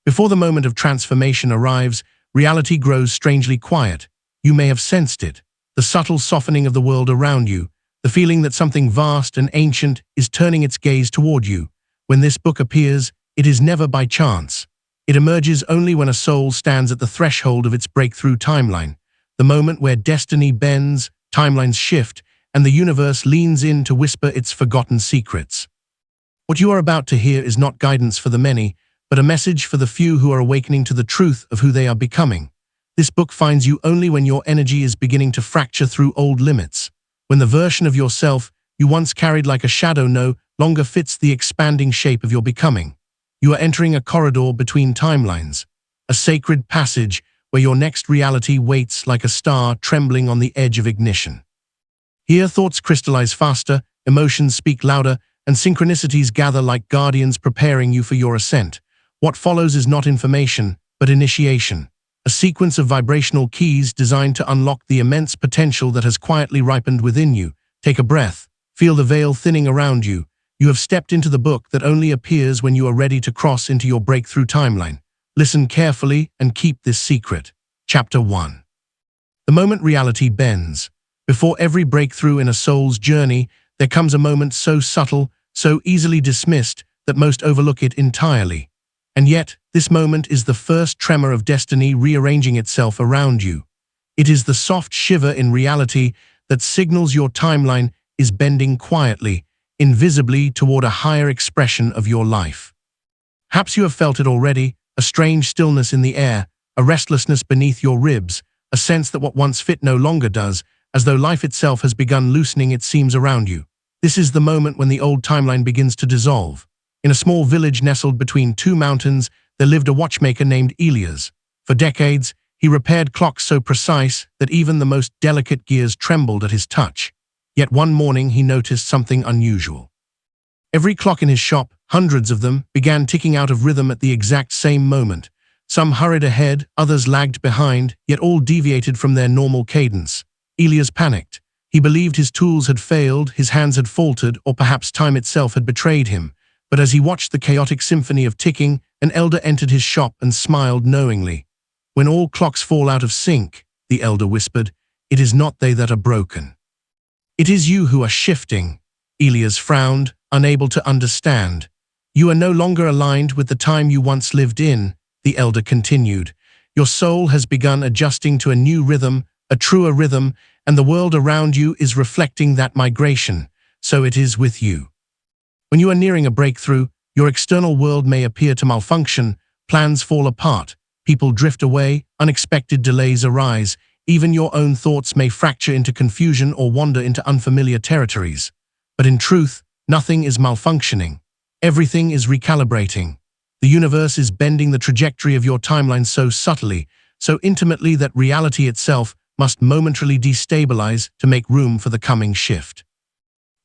Before the moment of transformation arrives, reality grows strangely quiet. You may have sensed it, the subtle softening of the world around you, the feeling that something vast and ancient is turning its gaze toward you. When this book appears, it is never by chance. It emerges only when a soul stands at the threshold of its breakthrough timeline, the moment where destiny bends, timelines shift, and the universe leans in to whisper its forgotten secrets. What you are about to hear is not guidance for the many, but a message for the few who are awakening to the truth of who they are becoming. This book finds you only when your energy is beginning to fracture through old limits, when the version of yourself you once carried like a shadow no longer fits the expanding shape of your becoming. You are entering a corridor between timelines, a sacred passage where your next reality waits like a star trembling on the edge of ignition. Here, thoughts crystallize faster, emotions speak louder, and synchronicities gather like guardians preparing you for your ascent. What follows is not information, but initiation, a sequence of vibrational keys designed to unlock the immense potential that has quietly ripened within you. Take a breath, feel the veil thinning around you. You have stepped into the book that only appears when you are ready to cross into your breakthrough timeline. Listen carefully and keep this secret. Chapter 1. The moment reality bends. Before every breakthrough in a soul's journey, there comes a moment so subtle, so easily dismissed, that most overlook it entirely. And yet, this moment is the first tremor of destiny rearranging itself around you. It is the soft shiver in reality that signals your timeline is bending quietly, invisibly toward a higher expression of your life. Perhaps you have felt it already, a strange stillness in the air, a restlessness beneath your ribs, a sense that what once fit no longer does, as though life itself has begun loosening its seams around you. This is the moment when the old timeline begins to dissolve. In a small village nestled between two mountains, there lived a watchmaker named Elias. For decades, he repaired clocks so precise that even the most delicate gears trembled at his touch. Yet one morning he noticed something unusual. Every clock in his shop, hundreds of them, began ticking out of rhythm at the exact same moment. Some hurried ahead, others lagged behind, yet all deviated from their normal cadence. Elias panicked. He believed his tools had failed, his hands had faltered, or perhaps time itself had betrayed him. But as he watched the chaotic symphony of ticking, an elder entered his shop and smiled knowingly. "When all clocks fall out of sync," the elder whispered, "it is not they that are broken. It is you who are shifting." Elias frowned, unable to understand. "You are no longer aligned with the time you once lived in," the elder continued. "Your soul has begun adjusting to a new rhythm, a truer rhythm, and the world around you is reflecting that migration. So it is with you. When you are nearing a breakthrough, your external world may appear to malfunction, plans fall apart, people drift away, unexpected delays arise, even your own thoughts may fracture into confusion or wander into unfamiliar territories. But in truth, nothing is malfunctioning. Everything is recalibrating. The universe is bending the trajectory of your timeline so subtly, so intimately that reality itself must momentarily destabilize to make room for the coming shift.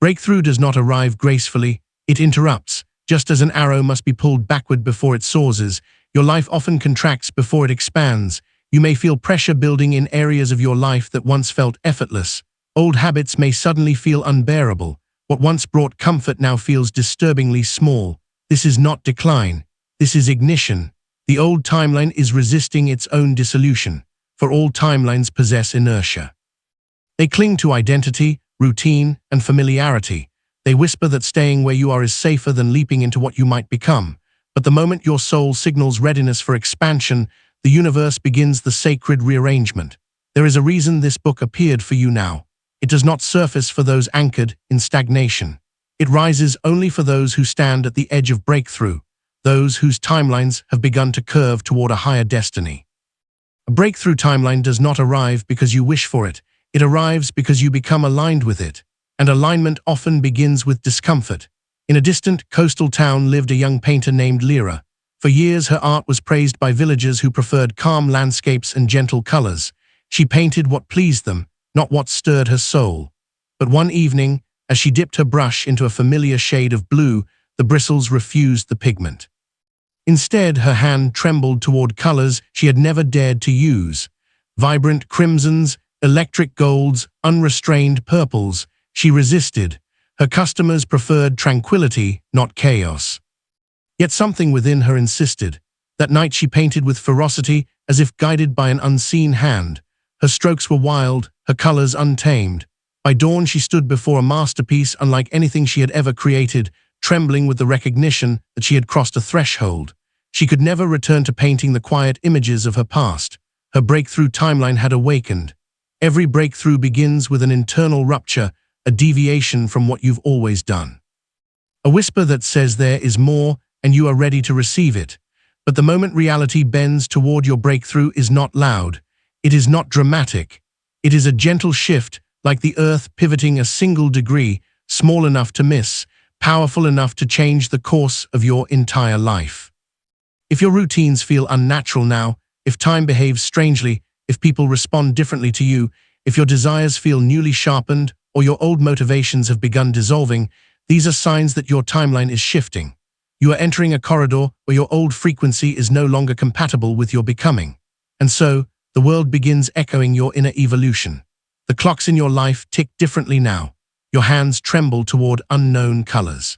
Breakthrough does not arrive gracefully, it interrupts. Just as an arrow must be pulled backward before it soars, your life often contracts before it expands. You may feel pressure building in areas of your life that once felt effortless. Old habits may suddenly feel unbearable. What once brought comfort now feels disturbingly small. This is not decline. This is ignition. The old timeline is resisting its own dissolution, for all timelines possess inertia. They cling to identity, routine, and familiarity. They whisper that staying where you are is safer than leaping into what you might become. But the moment your soul signals readiness for expansion, the universe begins the sacred rearrangement. There is a reason this book appeared for you now. It does not surface for those anchored in stagnation. It rises only for those who stand at the edge of breakthrough, those whose timelines have begun to curve toward a higher destiny. A breakthrough timeline does not arrive because you wish for it. It arrives because you become aligned with it. And alignment often begins with discomfort. In a distant coastal town lived a young painter named Lyra. For years her art was praised by villagers who preferred calm landscapes and gentle colors. She painted what pleased them, not what stirred her soul. But one evening, as she dipped her brush into a familiar shade of blue, the bristles refused the pigment. Instead, her hand trembled toward colors she had never dared to use. Vibrant crimsons, electric golds, unrestrained purples. She resisted. Her customers preferred tranquility, not chaos. Yet something within her insisted. That night she painted with ferocity, as if guided by an unseen hand. Her strokes were wild, her colors untamed. By dawn she stood before a masterpiece unlike anything she had ever created, trembling with the recognition that she had crossed a threshold. She could never return to painting the quiet images of her past. Her breakthrough timeline had awakened. Every breakthrough begins with an internal rupture, a deviation from what you've always done. A whisper that says there is more, and you are ready to receive it. But the moment reality bends toward your breakthrough is not loud. It is not dramatic. It is a gentle shift, like the earth pivoting a single degree, small enough to miss, powerful enough to change the course of your entire life. If your routines feel unnatural now, if time behaves strangely, if people respond differently to you, if your desires feel newly sharpened, or your old motivations have begun dissolving, these are signs that your timeline is shifting. You are entering a corridor where your old frequency is no longer compatible with your becoming. And so, the world begins echoing your inner evolution. The clocks in your life tick differently now. Your hands tremble toward unknown colors.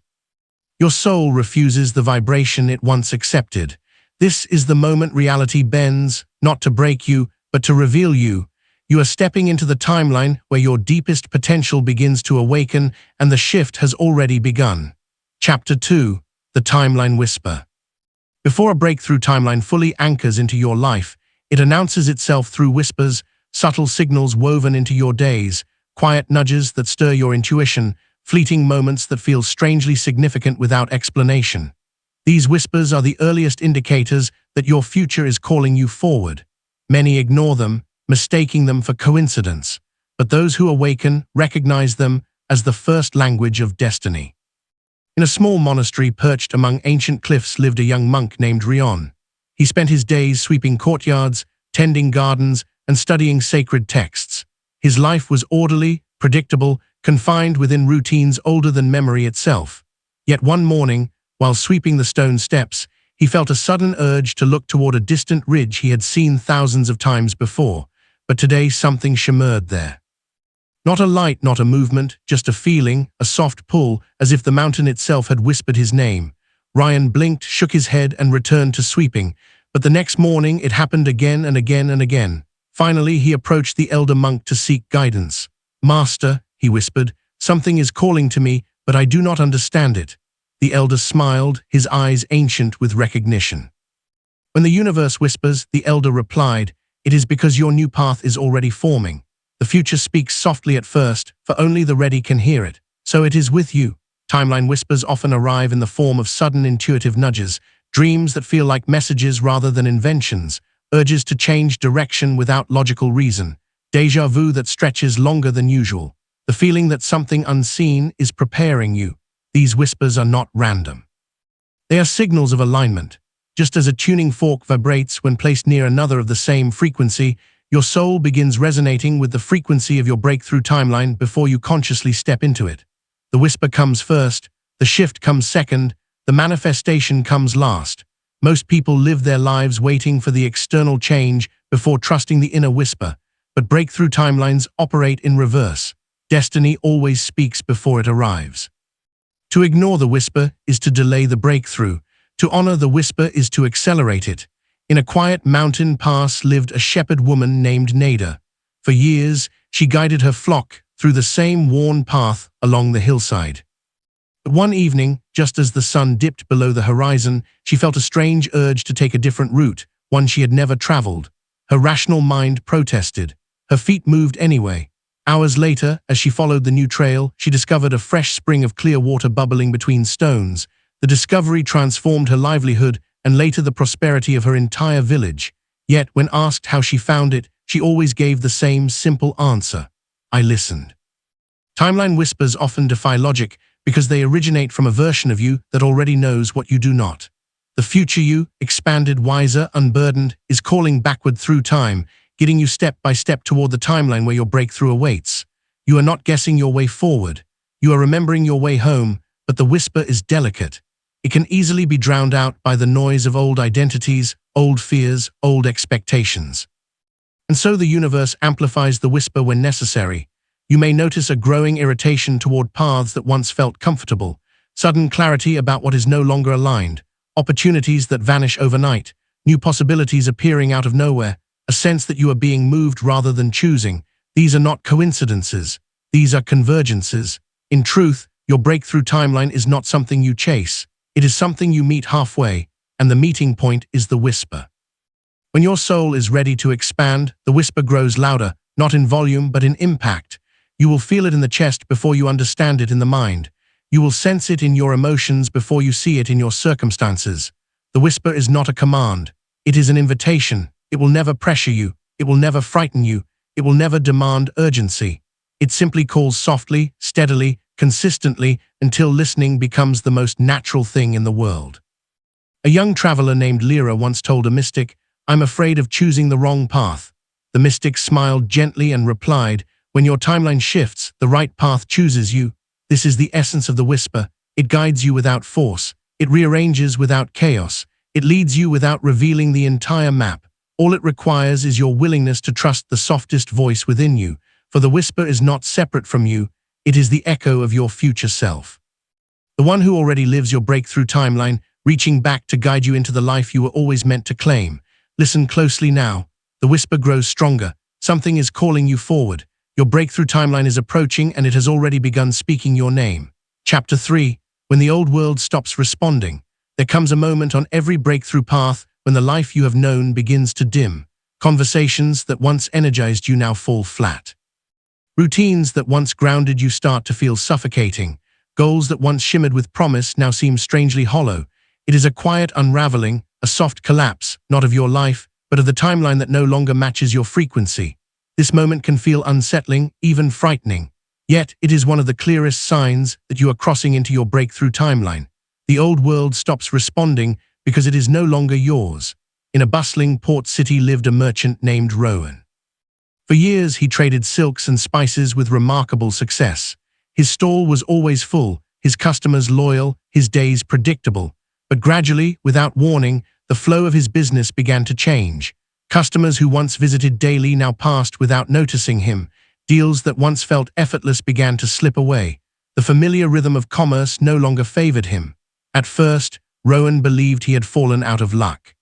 Your soul refuses the vibration it once accepted. This is the moment reality bends, not to break you, but to reveal you. You are stepping into the timeline where your deepest potential begins to awaken, and the shift has already begun. Chapter 2. The Timeline Whisper. Before a breakthrough timeline fully anchors into your life, it announces itself through whispers, subtle signals woven into your days, quiet nudges that stir your intuition, fleeting moments that feel strangely significant without explanation. These whispers are the earliest indicators that your future is calling you forward. Many ignore them, mistaking them for coincidence, but those who awaken recognize them as the first language of destiny. In a small monastery perched among ancient cliffs lived a young monk named Rion. He spent his days sweeping courtyards, tending gardens, and studying sacred texts. His life was orderly, predictable, confined within routines older than memory itself. Yet one morning, while sweeping the stone steps, he felt a sudden urge to look toward a distant ridge he had seen thousands of times before, but today something shimmered there. Not a light, not a movement, just a feeling, a soft pull, as if the mountain itself had whispered his name. Ryan blinked, shook his head, and returned to sweeping, but the next morning it happened again and again and again. Finally, he approached the elder monk to seek guidance. "Master," he whispered, "something is calling to me, but I do not understand it." The elder smiled, his eyes ancient with recognition. "When the universe whispers," the elder replied, "it is because your new path is already forming. The future speaks softly at first, for only the ready can hear it. So it is with you." Timeline whispers often arrive in the form of sudden intuitive nudges, dreams that feel like messages rather than inventions, urges to change direction without logical reason, déjà vu that stretches longer than usual, the feeling that something unseen is preparing you. These whispers are not random. They are signals of alignment. Just as a tuning fork vibrates when placed near another of the same frequency, your soul begins resonating with the frequency of your breakthrough timeline before you consciously step into it. The whisper comes first, the shift comes second, the manifestation comes last. Most people live their lives waiting for the external change before trusting the inner whisper, but breakthrough timelines operate in reverse. Destiny always speaks before it arrives. To ignore the whisper is to delay the breakthrough. To honor the whisper is to accelerate it. In a quiet mountain pass lived a shepherd woman named Nada. For years, she guided her flock through the same worn path along the hillside. But one evening, just as the sun dipped below the horizon, she felt a strange urge to take a different route, one she had never traveled. Her rational mind protested. Her feet moved anyway. Hours later, as she followed the new trail, she discovered a fresh spring of clear water bubbling between stones. The discovery transformed her livelihood and later the prosperity of her entire village. Yet, when asked how she found it, she always gave the same simple answer: "I listened." Timeline whispers often defy logic because they originate from a version of you that already knows what you do not. The future you, expanded, wiser, unburdened, is calling backward through time, getting you step by step toward the timeline where your breakthrough awaits. You are not guessing your way forward. You are remembering your way home, but the whisper is delicate. It can easily be drowned out by the noise of old identities, old fears, old expectations. And so the universe amplifies the whisper when necessary. You may notice a growing irritation toward paths that once felt comfortable, sudden clarity about what is no longer aligned, opportunities that vanish overnight, new possibilities appearing out of nowhere, a sense that you are being moved rather than choosing. These are not coincidences. These are convergences. In truth, your breakthrough timeline is not something you chase. It is something you meet halfway, and the meeting point is the whisper. When your soul is ready to expand, the whisper grows louder, not in volume but in impact. You will feel it in the chest before you understand it in the mind. You will sense it in your emotions before you see it in your circumstances. The whisper is not a command. It is an invitation. It will never pressure you. It will never frighten you. It will never demand urgency. It simply calls softly, steadily, consistently, until listening becomes the most natural thing in the world. A young traveler named Lyra once told a mystic, "I'm afraid of choosing the wrong path." The mystic smiled gently and replied, "When your timeline shifts, the right path chooses you." This is the essence of the whisper. It guides you without force. It rearranges without chaos. It leads you without revealing the entire map. All it requires is your willingness to trust the softest voice within you, for the whisper is not separate from you. It is the echo of your future self. The one who already lives your breakthrough timeline, reaching back to guide you into the life you were always meant to claim. Listen closely now. The whisper grows stronger. Something is calling you forward. Your breakthrough timeline is approaching, and it has already begun speaking your name. Chapter 3. When the old world stops responding. There comes a moment on every breakthrough path when the life you have known begins to dim. Conversations that once energized you now fall flat. Routines that once grounded you start to feel suffocating. Goals that once shimmered with promise now seem strangely hollow. It is a quiet unraveling, a soft collapse, not of your life, but of the timeline that no longer matches your frequency. This moment can feel unsettling, even frightening. Yet, it is one of the clearest signs that you are crossing into your breakthrough timeline. The old world stops responding because it is no longer yours. In a bustling port city lived a merchant named Rowan. For years, he traded silks and spices with remarkable success. His stall was always full, his customers loyal, his days predictable. But gradually, without warning, the flow of his business began to change. Customers who once visited daily now passed without noticing him. Deals that once felt effortless began to slip away. The familiar rhythm of commerce no longer favored him. At first, Rowan believed he had fallen out of luck.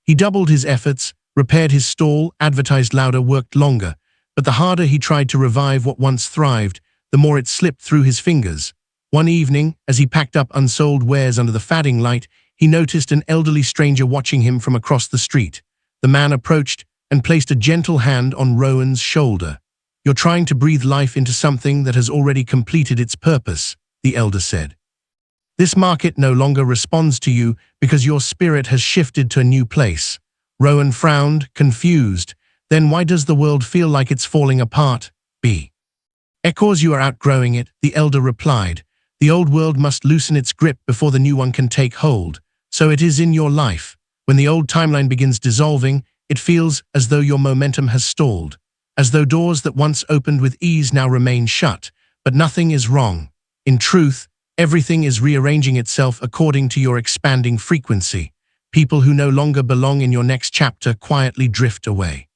He doubled his efforts, repaired his stall, advertised louder, worked longer. But the harder he tried to revive what once thrived, the more it slipped through his fingers. One evening, as he packed up unsold wares under the fading light, he noticed an elderly stranger watching him from across the street. The man approached and placed a gentle hand on Rowan's shoulder. "You're trying to breathe life into something that has already completed its purpose," the elder said. "This market no longer responds to you because your spirit has shifted to a new place." Rowan frowned, confused. "Then why does the world feel like it's falling apart?" "Because you are outgrowing it," the elder replied. "The old world must loosen its grip before the new one can take hold. So it is in your life. When the old timeline begins dissolving, it feels as though your momentum has stalled, as though doors that once opened with ease now remain shut. But nothing is wrong. In truth, everything is rearranging itself according to your expanding frequency. People who no longer belong in your next chapter quietly drift away.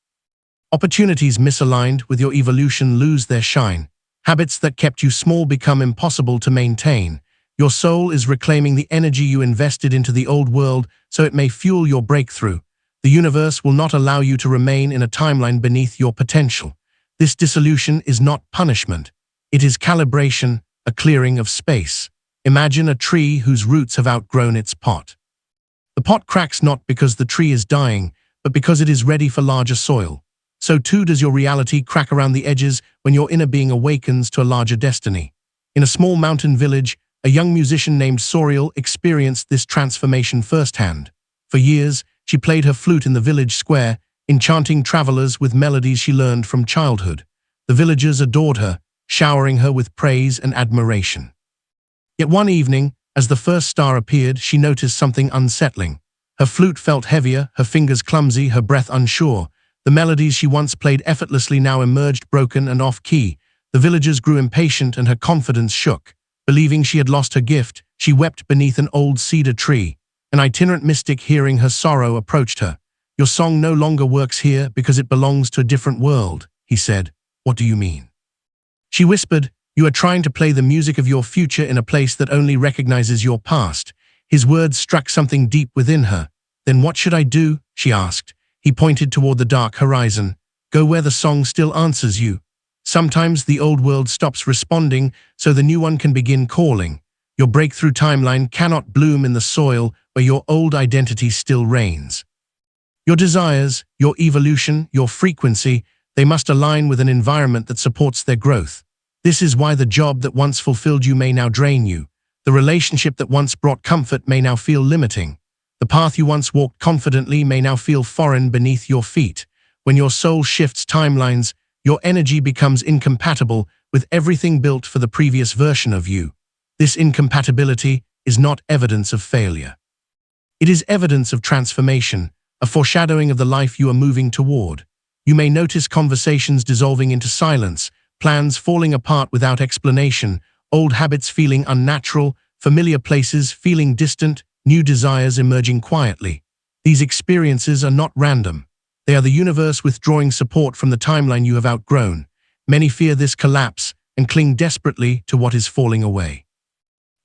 Opportunities misaligned with your evolution lose their shine. Habits that kept you small become impossible to maintain. Your soul is reclaiming the energy you invested into the old world so it may fuel your breakthrough. The universe will not allow you to remain in a timeline beneath your potential. This dissolution is not punishment. It is calibration, a clearing of space. Imagine a tree whose roots have outgrown its pot. The pot cracks not because the tree is dying, but because it is ready for larger soil. So too does your reality crack around the edges when your inner being awakens to a larger destiny. In a small mountain village, a young musician named Soriel experienced this transformation firsthand. For years, she played her flute in the village square, enchanting travelers with melodies she learned from childhood. The villagers adored her, showering her with praise and admiration. Yet one evening, as the first star appeared, she noticed something unsettling. Her flute felt heavier, her fingers clumsy, her breath unsure. The melodies she once played effortlessly now emerged broken and off-key. The villagers grew impatient and her confidence shook. Believing she had lost her gift, she wept beneath an old cedar tree. An itinerant mystic, hearing her sorrow, approached her. "Your song no longer works here because it belongs to a different world," he said. "What do you mean?" She whispered, "You are trying to play the music of your future in a place that only recognizes your past." His words struck something deep within her. "Then what should I do?" she asked. He pointed toward the dark horizon. "Go where the song still answers you. Sometimes the old world stops responding so the new one can begin calling. Your breakthrough timeline cannot bloom in the soil where your old identity still reigns. Your desires, your evolution, your frequency, they must align with an environment that supports their growth. This is why the job that once fulfilled you may now drain you. The relationship that once brought comfort may now feel limiting. The path you once walked confidently may now feel foreign beneath your feet. When your soul shifts timelines, your energy becomes incompatible with everything built for the previous version of you. This incompatibility is not evidence of failure. It is evidence of transformation, a foreshadowing of the life you are moving toward. You may notice conversations dissolving into silence, plans falling apart without explanation, old habits feeling unnatural, familiar places feeling distant, new desires emerging quietly. These experiences are not random. They are the universe withdrawing support from the timeline you have outgrown. Many fear this collapse and cling desperately to what is falling away.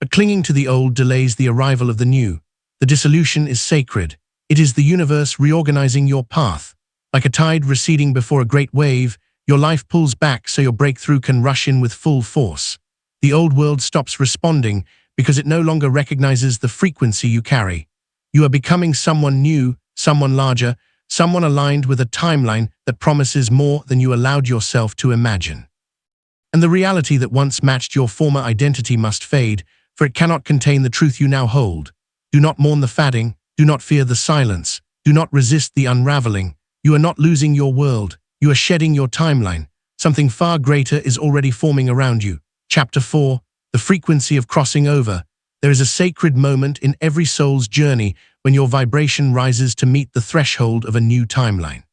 But clinging to the old delays the arrival of the new. The dissolution is sacred. It is the universe reorganizing your path. Like a tide receding before a great wave, your life pulls back so your breakthrough can rush in with full force. The old world stops responding because it no longer recognizes the frequency you carry. You are becoming someone new, someone larger, someone aligned with a timeline that promises more than you allowed yourself to imagine. And the reality that once matched your former identity must fade, for it cannot contain the truth you now hold. Do not mourn the fading, do not fear the silence, do not resist the unraveling. You are not losing your world, you are shedding your timeline. Something far greater is already forming around you. Chapter 4, The Frequency of Crossing Over. There is a sacred moment in every soul's journey when your vibration rises to meet the threshold of a new timeline.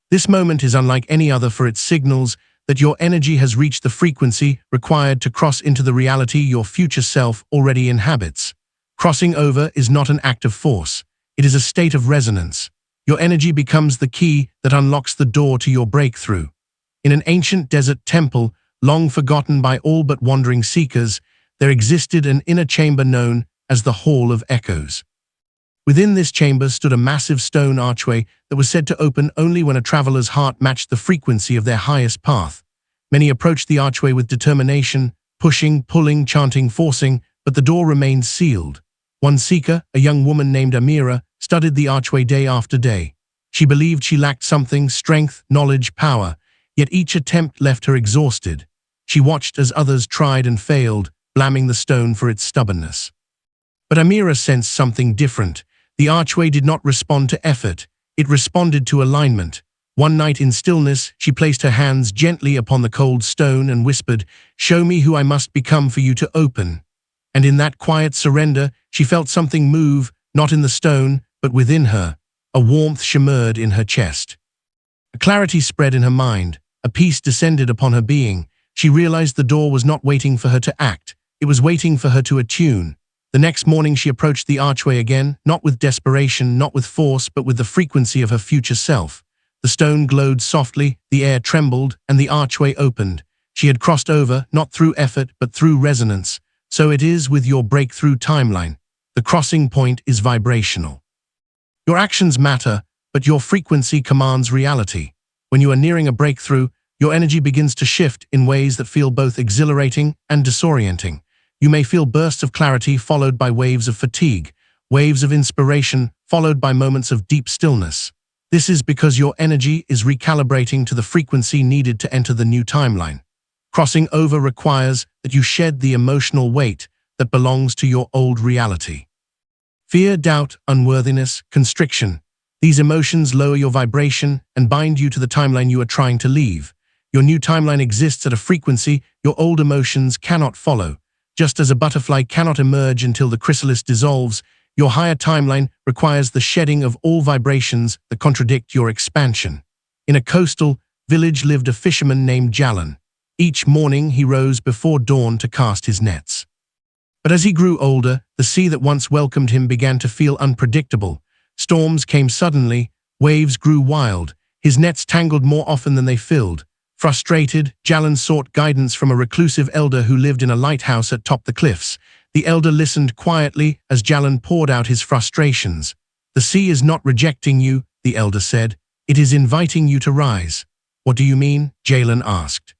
This moment is unlike any other, for it signals that your energy has reached the frequency required to cross into the reality your future self already inhabits. Crossing over is not an act of force. It is a state of resonance. Your energy becomes the key that unlocks the door to your breakthrough. In an ancient desert temple, long forgotten by all but wandering seekers, there existed an inner chamber known as the Hall of Echoes. Within this chamber stood a massive stone archway that was said to open only when a traveler's heart matched the frequency of their highest path. Many approached the archway with determination, pushing, pulling, chanting, forcing, but the door remained sealed. One seeker, a young woman named Amira, studied the archway day after day. She believed she lacked something: strength, knowledge, power, yet each attempt left her exhausted. She watched as others tried and failed, blaming the stone for its stubbornness. But Amira sensed something different. The archway did not respond to effort, it responded to alignment. One night in stillness, she placed her hands gently upon the cold stone and whispered, "Show me who I must become for you to open." And in that quiet surrender, she felt something move, not in the stone, but within her. A warmth shimmered in her chest. A clarity spread in her mind. A peace descended upon her being. She realized the door was not waiting for her to act. It was waiting for her to attune. The next morning she approached the archway again, not with desperation, not with force, but with the frequency of her future self. The stone glowed softly, the air trembled, and the archway opened. She had crossed over, not through effort, but through resonance. So it is with your breakthrough timeline. The crossing point is vibrational. Your actions matter, but your frequency commands reality. When you are nearing a breakthrough, your energy begins to shift in ways that feel both exhilarating and disorienting. You may feel bursts of clarity followed by waves of fatigue, waves of inspiration followed by moments of deep stillness. This is because your energy is recalibrating to the frequency needed to enter the new timeline. Crossing over requires that you shed the emotional weight that belongs to your old reality. Fear, doubt, unworthiness, constriction. These emotions lower your vibration and bind you to the timeline you are trying to leave. Your new timeline exists at a frequency your old emotions cannot follow. Just as a butterfly cannot emerge until the chrysalis dissolves, your higher timeline requires the shedding of all vibrations that contradict your expansion. In a coastal village lived a fisherman named Jalan. Each morning he rose before dawn to cast his nets. But as he grew older, the sea that once welcomed him began to feel unpredictable. Storms came suddenly, waves grew wild, his nets tangled more often than they filled. Frustrated, Jalan sought guidance from a reclusive elder who lived in a lighthouse atop the cliffs. The elder listened quietly as Jalan poured out his frustrations. "The sea is not rejecting you," the elder said. "It is inviting you to rise." "What do you mean?" Jalen asked.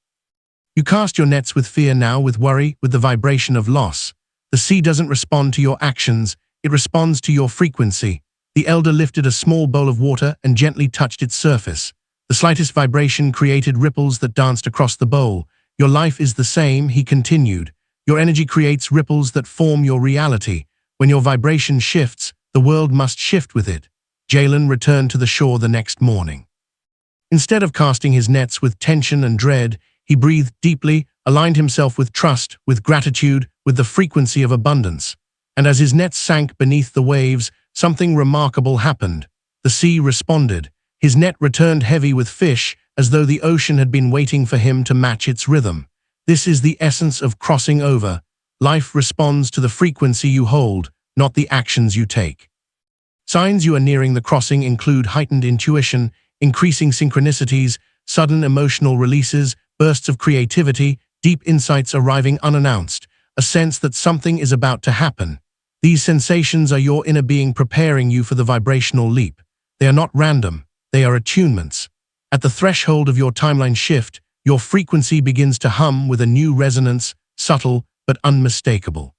"You cast your nets with fear now, with worry, with the vibration of loss. The sea doesn't respond to your actions, it responds to your frequency." The elder lifted a small bowl of water and gently touched its surface. The slightest vibration created ripples that danced across the bowl. "Your life is the same," he continued. "Your energy creates ripples that form your reality. When your vibration shifts, the world must shift with it." Jalen returned to the shore the next morning. Instead of casting his nets with tension and dread, he breathed deeply, aligned himself with trust, with gratitude, with the frequency of abundance. And as his nets sank beneath the waves, something remarkable happened. The sea responded. His net returned heavy with fish, as though the ocean had been waiting for him to match its rhythm. This is the essence of crossing over. Life responds to the frequency you hold, not the actions you take. Signs you are nearing the crossing include heightened intuition, increasing synchronicities, sudden emotional releases, bursts of creativity, deep insights arriving unannounced, a sense that something is about to happen. These sensations are your inner being preparing you for the vibrational leap. They are not random, they are attunements. At the threshold of your timeline shift, your frequency begins to hum with a new resonance, subtle but unmistakable.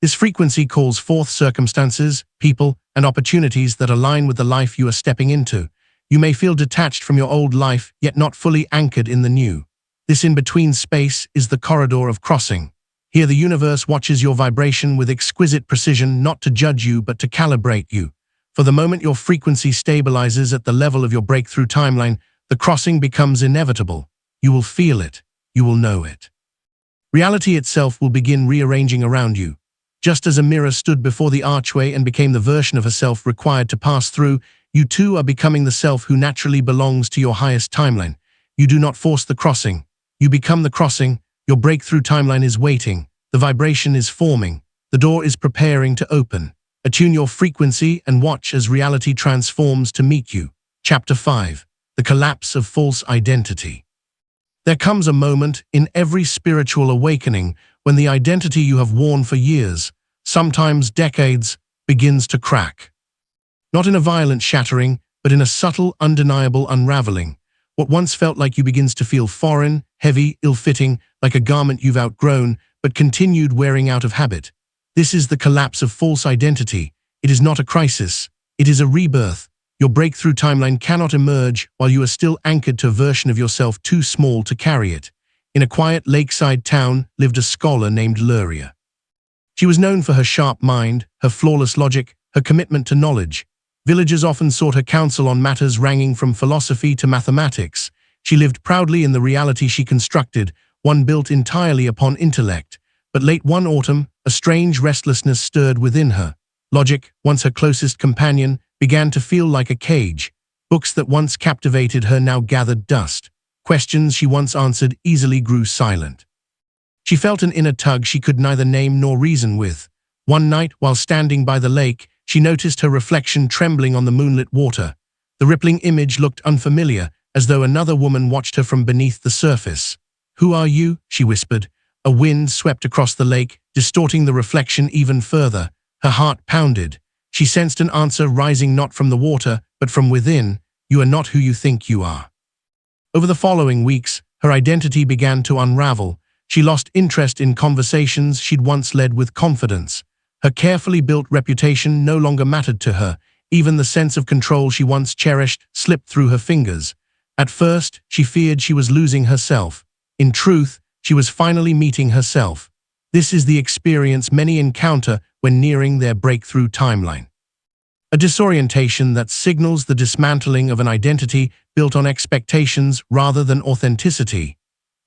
This frequency calls forth circumstances, people, and opportunities that align with the life you are stepping into. You may feel detached from your old life, yet not fully anchored in the new. This in-between space is the corridor of crossing. Here the universe watches your vibration with exquisite precision, not to judge you but to calibrate you. For the moment your frequency stabilizes at the level of your breakthrough timeline, the crossing becomes inevitable. You will feel it. You will know it. Reality itself will begin rearranging around you. Just as a mirror stood before the archway and became the version of herself required to pass through, you too are becoming the self who naturally belongs to your highest timeline. You do not force the crossing. You become the crossing. Your breakthrough timeline is waiting. The vibration is forming. The door is preparing to open. Attune your frequency and watch as reality transforms to meet you. Chapter 5. The Collapse of False Identity. There comes a moment in every spiritual awakening when the identity you have worn for years, sometimes decades, begins to crack. Not in a violent shattering, but in a subtle, undeniable unraveling. What once felt like you begins to feel foreign, heavy, ill-fitting, like a garment you've outgrown, but continued wearing out of habit. This is the collapse of false identity. It is not a crisis. It is a rebirth. Your breakthrough timeline cannot emerge while you are still anchored to a version of yourself too small to carry it. In a quiet lakeside town lived a scholar named Luria. She was known for her sharp mind, her flawless logic, her commitment to knowledge. Villagers often sought her counsel on matters ranging from philosophy to mathematics. She lived proudly in the reality she constructed, one built entirely upon intellect. But late one autumn, a strange restlessness stirred within her. Logic, once her closest companion, began to feel like a cage. Books that once captivated her now gathered dust. Questions she once answered easily grew silent. She felt an inner tug she could neither name nor reason with. One night, while standing by the lake, she noticed her reflection trembling on the moonlit water. The rippling image looked unfamiliar, as though another woman watched her from beneath the surface. "Who are you?" she whispered. A wind swept across the lake, distorting the reflection even further. Her heart pounded. She sensed an answer rising not from the water, but from within. "You are not who you think you are." Over the following weeks, her identity began to unravel. She lost interest in conversations she'd once led with confidence. Her carefully built reputation no longer mattered to her. Even the sense of control she once cherished slipped through her fingers. At first, she feared she was losing herself. In truth, she was finally meeting herself. This is the experience many encounter when nearing their breakthrough timeline. A disorientation that signals the dismantling of an identity built on expectations rather than authenticity.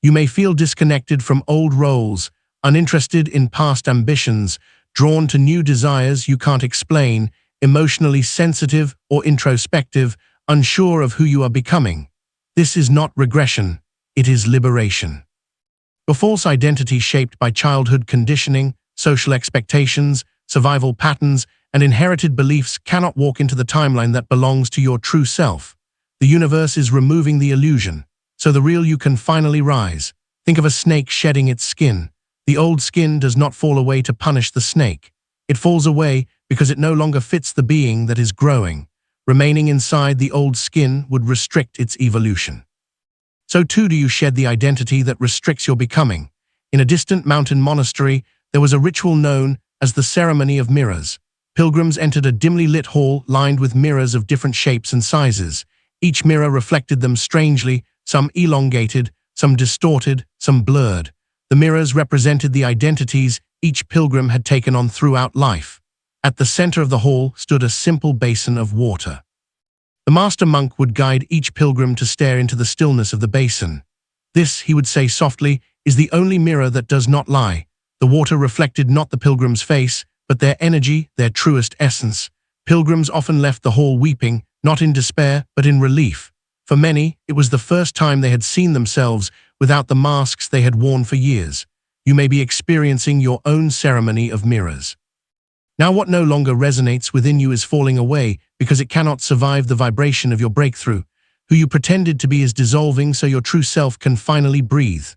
You may feel disconnected from old roles, uninterested in past ambitions, drawn to new desires you can't explain, emotionally sensitive or introspective, unsure of who you are becoming. This is not regression, it is liberation. Your false identity, shaped by childhood conditioning, social expectations, survival patterns, and inherited beliefs, cannot walk into the timeline that belongs to your true self. The universe is removing the illusion, so the real you can finally rise. Think of a snake shedding its skin. The old skin does not fall away to punish the snake. It falls away because it no longer fits the being that is growing. Remaining inside the old skin would restrict its evolution. So too do you shed the identity that restricts your becoming. In a distant mountain monastery, there was a ritual known as the ceremony of mirrors. Pilgrims entered a dimly lit hall lined with mirrors of different shapes and sizes. Each mirror reflected them strangely, some elongated, some distorted, some blurred. The mirrors represented the identities each pilgrim had taken on throughout life. At the center of the hall stood a simple basin of water. The master monk would guide each pilgrim to stare into the stillness of the basin. This, he would say softly, is the only mirror that does not lie. The water reflected not the pilgrim's face, but their energy, their truest essence. Pilgrims often left the hall weeping, not in despair, but in relief. For many, it was the first time they had seen themselves without the masks they had worn for years. You may be experiencing your own ceremony of mirrors. Now what no longer resonates within you is falling away because it cannot survive the vibration of your breakthrough. Who you pretended to be is dissolving so your true self can finally breathe.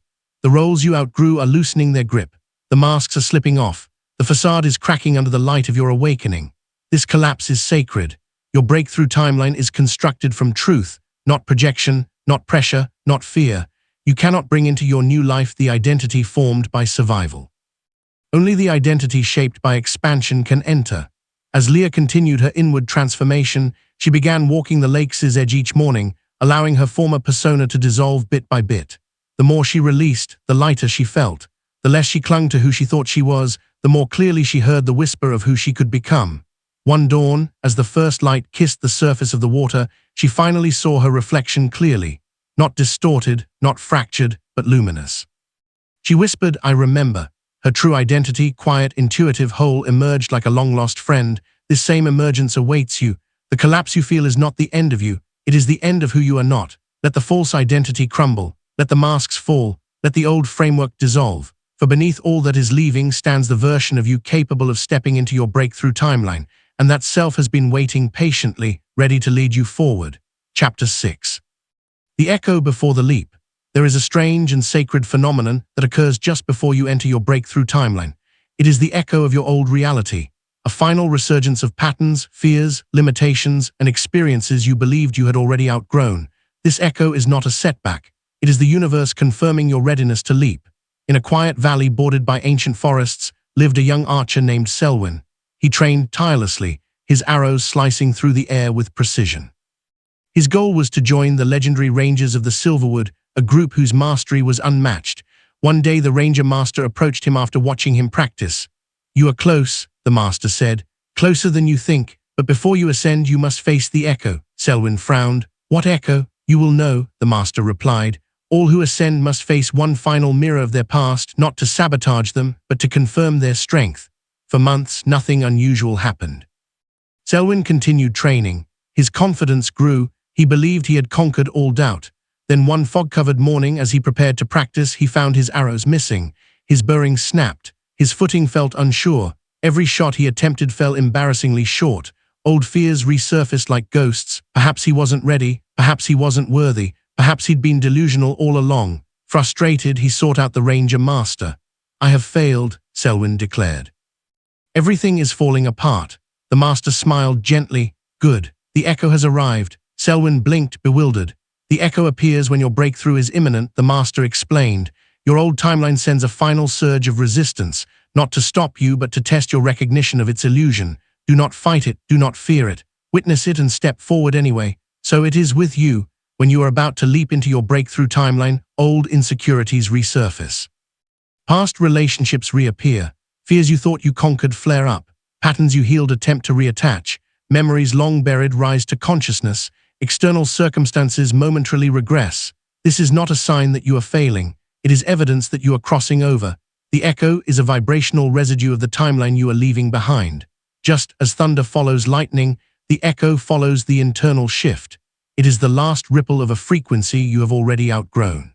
The roles you outgrew are loosening their grip. The masks are slipping off. The facade is cracking under the light of your awakening. This collapse is sacred. Your breakthrough timeline is constructed from truth, not projection, not pressure, not fear. You cannot bring into your new life the identity formed by survival. Only the identity shaped by expansion can enter. As Leah continued her inward transformation, she began walking the lake's edge each morning, allowing her former persona to dissolve bit by bit. The more she released, the lighter she felt. The less she clung to who she thought she was, the more clearly she heard the whisper of who she could become. One dawn, as the first light kissed the surface of the water, she finally saw her reflection clearly. Not distorted, not fractured, but luminous. She whispered, "I remember." Her true identity, quiet, intuitive, whole, emerged like a long-lost friend. This same emergence awaits you. The collapse you feel is not the end of you. It is the end of who you are not. Let the false identity crumble. Let the masks fall. Let the old framework dissolve. For beneath all that is leaving stands the version of you capable of stepping into your breakthrough timeline, and that self has been waiting patiently, ready to lead you forward. Chapter 6. The echo before the leap. There is a strange and sacred phenomenon that occurs just before you enter your breakthrough timeline. It is the echo of your old reality, a final resurgence of patterns, fears, limitations, and experiences you believed you had already outgrown. This echo is not a setback. It is the universe confirming your readiness to leap. In a quiet valley bordered by ancient forests lived a young archer named Selwyn. He trained tirelessly, his arrows slicing through the air with precision. His goal was to join the legendary Rangers of the Silverwood, a group whose mastery was unmatched. One day the Ranger Master approached him after watching him practice. "You are close," the Master said, "closer than you think, but before you ascend you must face the echo." Selwyn frowned. "What echo?" "You will know," the Master replied. "All who ascend must face one final mirror of their past, not to sabotage them, but to confirm their strength." For months, nothing unusual happened. Selwyn continued training. His confidence grew. He believed he had conquered all doubt. Then one fog-covered morning, as he prepared to practice, he found his arrows missing. His bow snapped. His footing felt unsure. Every shot he attempted fell embarrassingly short. Old fears resurfaced like ghosts. Perhaps he wasn't ready. Perhaps he wasn't worthy. Perhaps he'd been delusional all along. Frustrated, he sought out the Ranger Master. "I have failed," Selwyn declared. "Everything is falling apart." The Master smiled gently. "Good. The echo has arrived." Selwyn blinked, bewildered. "The echo appears when your breakthrough is imminent," the Master explained. "Your old timeline sends a final surge of resistance, not to stop you but to test your recognition of its illusion. Do not fight it, do not fear it. Witness it and step forward anyway. So it is with you. When you are about to leap into your breakthrough timeline, old insecurities resurface. Past relationships reappear. Fears you thought you conquered flare up. Patterns you healed attempt to reattach. Memories long buried rise to consciousness. External circumstances momentarily regress. This is not a sign that you are failing. It is evidence that you are crossing over. The echo is a vibrational residue of the timeline you are leaving behind. Just as thunder follows lightning, the echo follows the internal shift. It is the last ripple of a frequency you have already outgrown.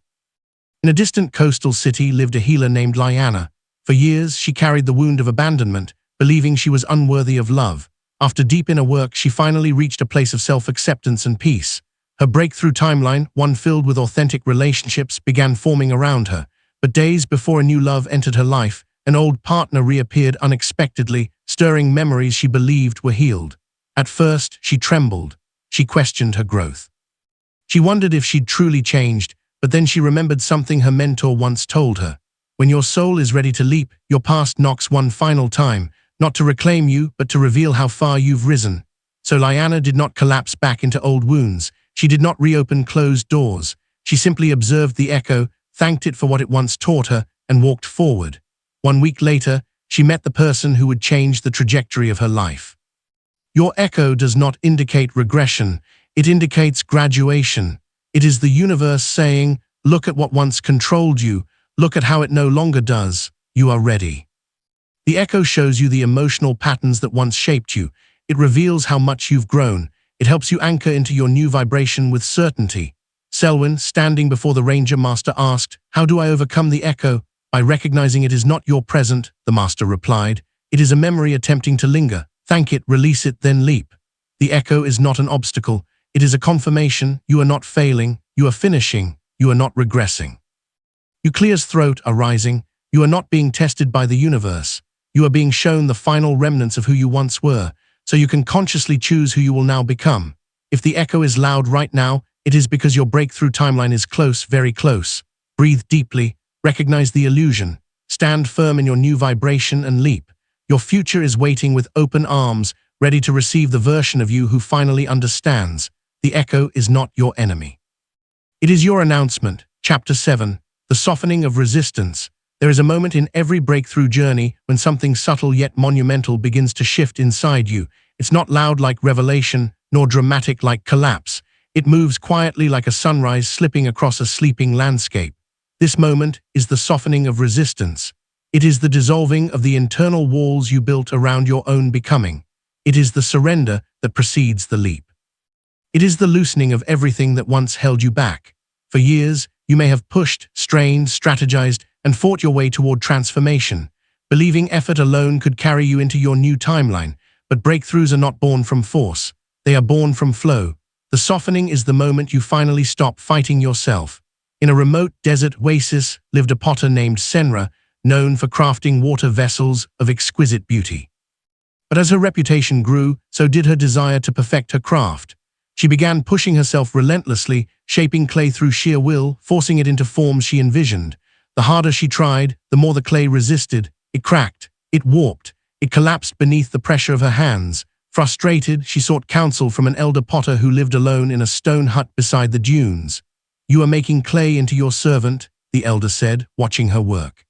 In a distant coastal city lived a healer named Lyanna. For years, she carried the wound of abandonment, believing she was unworthy of love. After deep inner work, she finally reached a place of self-acceptance and peace. Her breakthrough timeline, one filled with authentic relationships, began forming around her. But days before a new love entered her life, An old partner reappeared unexpectedly, stirring memories she believed were healed. At first, she trembled. She questioned her growth. She wondered if she'd truly changed, but then she remembered something her mentor once told her. When your soul is ready to leap, your past knocks one final time, not to reclaim you, but to reveal how far you've risen. So Lyanna did not collapse back into old wounds. She did not reopen closed doors. She simply observed the echo, thanked it for what it once taught her, and walked forward. 1 week later, she met the person who would change the trajectory of her life. Your echo does not indicate regression. It indicates graduation. It is the universe saying, look at what once controlled you. Look at how it no longer does. You are ready. The echo shows you the emotional patterns that once shaped you. It reveals how much you've grown. It helps you anchor into your new vibration with certainty. Selwyn, standing before the Ranger Master, asked, "How do I overcome the echo?" "By recognizing it is not your present," the Master replied. "It is a memory attempting to linger. Thank it, release it, then leap." The echo is not an obstacle. It is a confirmation. You are not failing. You are finishing. You are not regressing. Euclea's throat are rising. You are not being tested by the universe. You are being shown the final remnants of who you once were, so you can consciously choose who you will now become. If the echo is loud right now, it is because your breakthrough timeline is close, very close. Breathe deeply. Recognize the illusion. Stand firm in your new vibration and leap. Your future is waiting with open arms, ready to receive the version of you who finally understands. The echo is not your enemy. It is your announcement. Chapter 7. The Softening of Resistance. There is a moment in every breakthrough journey when something subtle yet monumental begins to shift inside you. It's not loud like revelation, nor dramatic like collapse. It moves quietly like a sunrise slipping across a sleeping landscape. This moment is the softening of resistance. It is the dissolving of the internal walls you built around your own becoming. It is the surrender that precedes the leap. It is the loosening of everything that once held you back. For years, you may have pushed, strained, strategized, and fought your way toward transformation, believing effort alone could carry you into your new timeline. But breakthroughs are not born from force. They are born from flow. The softening is the moment you finally stop fighting yourself. In a remote desert oasis lived a potter named Senra, known for crafting water vessels of exquisite beauty. But as her reputation grew, so did her desire to perfect her craft. She began pushing herself relentlessly, shaping clay through sheer will, forcing it into forms she envisioned. The harder she tried, the more the clay resisted. It cracked, it warped, it collapsed beneath the pressure of her hands. Frustrated, she sought counsel from an elder potter who lived alone in a stone hut beside the dunes. "You are making clay into your servant," the elder said, watching her work.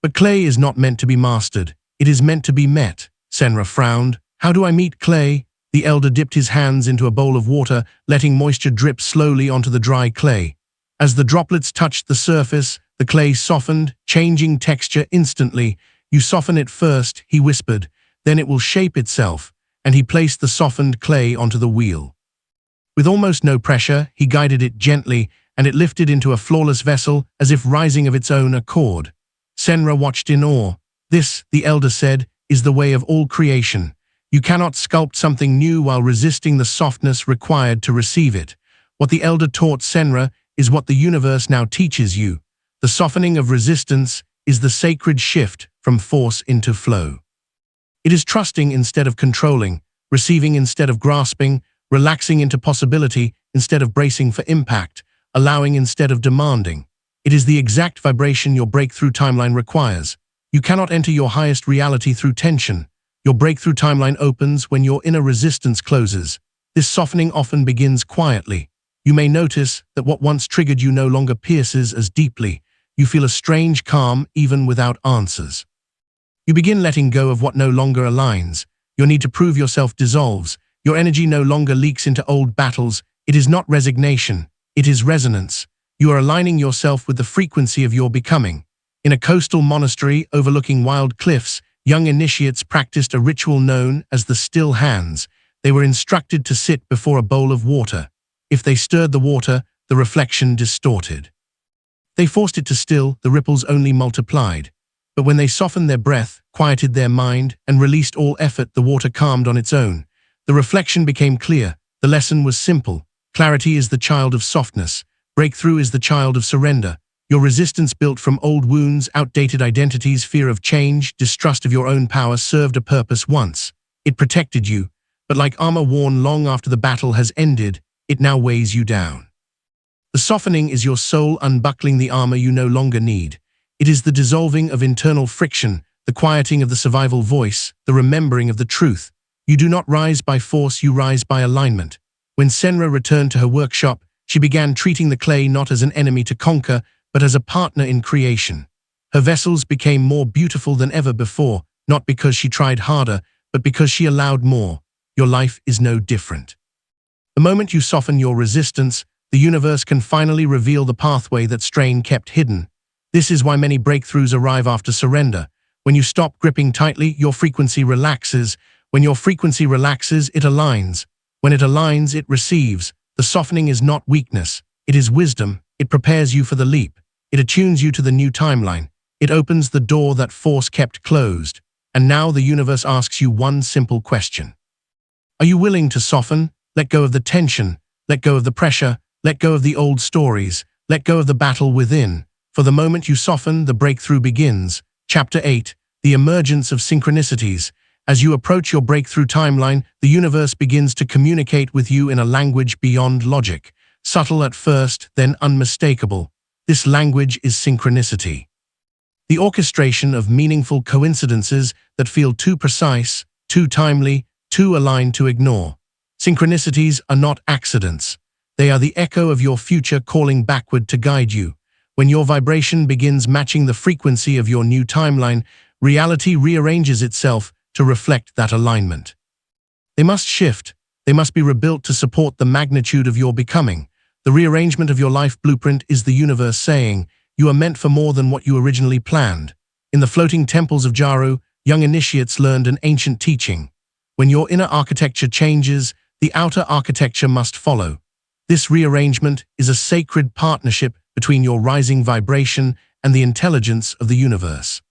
"But clay is not meant to be mastered. It is meant to be met." Senra frowned. "How do I meet clay?" The elder dipped his hands into a bowl of water, letting moisture drip slowly onto the dry clay. As the droplets touched the surface, the clay softened, changing texture instantly. "You soften it first," he whispered, "then it will shape itself." And he placed the softened clay onto the wheel. With almost no pressure, he guided it gently, and it lifted into a flawless vessel as if rising of its own accord. Senra watched in awe. "This," the elder said, "is the way of all creation. You cannot sculpt something new while resisting the softness required to receive it." What the elder taught Senra is what the universe now teaches you. The softening of resistance is the sacred shift from force into flow. It is trusting instead of controlling, receiving instead of grasping, relaxing into possibility instead of bracing for impact, allowing instead of demanding. It is the exact vibration your breakthrough timeline requires. You cannot enter your highest reality through tension. Your breakthrough timeline opens when your inner resistance closes. This softening often begins quietly. You may notice that what once triggered you no longer pierces as deeply. You feel a strange calm even without answers. You begin letting go of what no longer aligns. Your need to prove yourself dissolves. Your energy no longer leaks into old battles. It is not resignation. It is resonance. You are aligning yourself with the frequency of your becoming. In a coastal monastery overlooking wild cliffs, young initiates practiced a ritual known as the still hands. They were instructed to sit before a bowl of water. If they stirred the water, the reflection distorted. They forced it to still, the ripples only multiplied. But when they softened their breath, quieted their mind, and released all effort, the water calmed on its own. The reflection became clear. The lesson was simple. Clarity is the child of softness. Breakthrough is the child of surrender. Your resistance built from old wounds, outdated identities, fear of change, distrust of your own power served a purpose once. It protected you, but like armor worn long after the battle has ended, it now weighs you down. The softening is your soul unbuckling the armor you no longer need. It is the dissolving of internal friction, the quieting of the survival voice, the remembering of the truth. You do not rise by force, you rise by alignment. When Senra returned to her workshop, she began treating the clay not as an enemy to conquer, but as a partner in creation. Her vessels became more beautiful than ever before, not because she tried harder, but because she allowed more. Your life is no different. The moment you soften your resistance, the universe can finally reveal the pathway that strain kept hidden. This is why many breakthroughs arrive after surrender. When you stop gripping tightly, your frequency relaxes. When your frequency relaxes, it aligns. When it aligns, it receives. The softening is not weakness. It is wisdom. It prepares you for the leap. It attunes you to the new timeline. It opens the door that force kept closed. And now the universe asks you one simple question. Are you willing to soften? Let go of the tension. Let go of the pressure. Let go of the old stories. Let go of the battle within. For the moment you soften, the breakthrough begins. Chapter 8. The Emergence of Synchronicities. As you approach your breakthrough timeline, the universe begins to communicate with you in a language beyond logic. Subtle at first, then unmistakable. This language is synchronicity. The orchestration of meaningful coincidences that feel too precise, too timely, too aligned to ignore. Synchronicities are not accidents. They are the echo of your future calling backward to guide you. When your vibration begins matching the frequency of your new timeline, reality rearranges itself to reflect that alignment. They must shift. They must be rebuilt to support the magnitude of your becoming. The rearrangement of your life blueprint is the universe saying, you are meant for more than what you originally planned. In the floating temples of Jaru, young initiates learned an ancient teaching. When your inner architecture changes, the outer architecture must follow. This rearrangement is a sacred partnership between your rising vibration and the intelligence of the universe.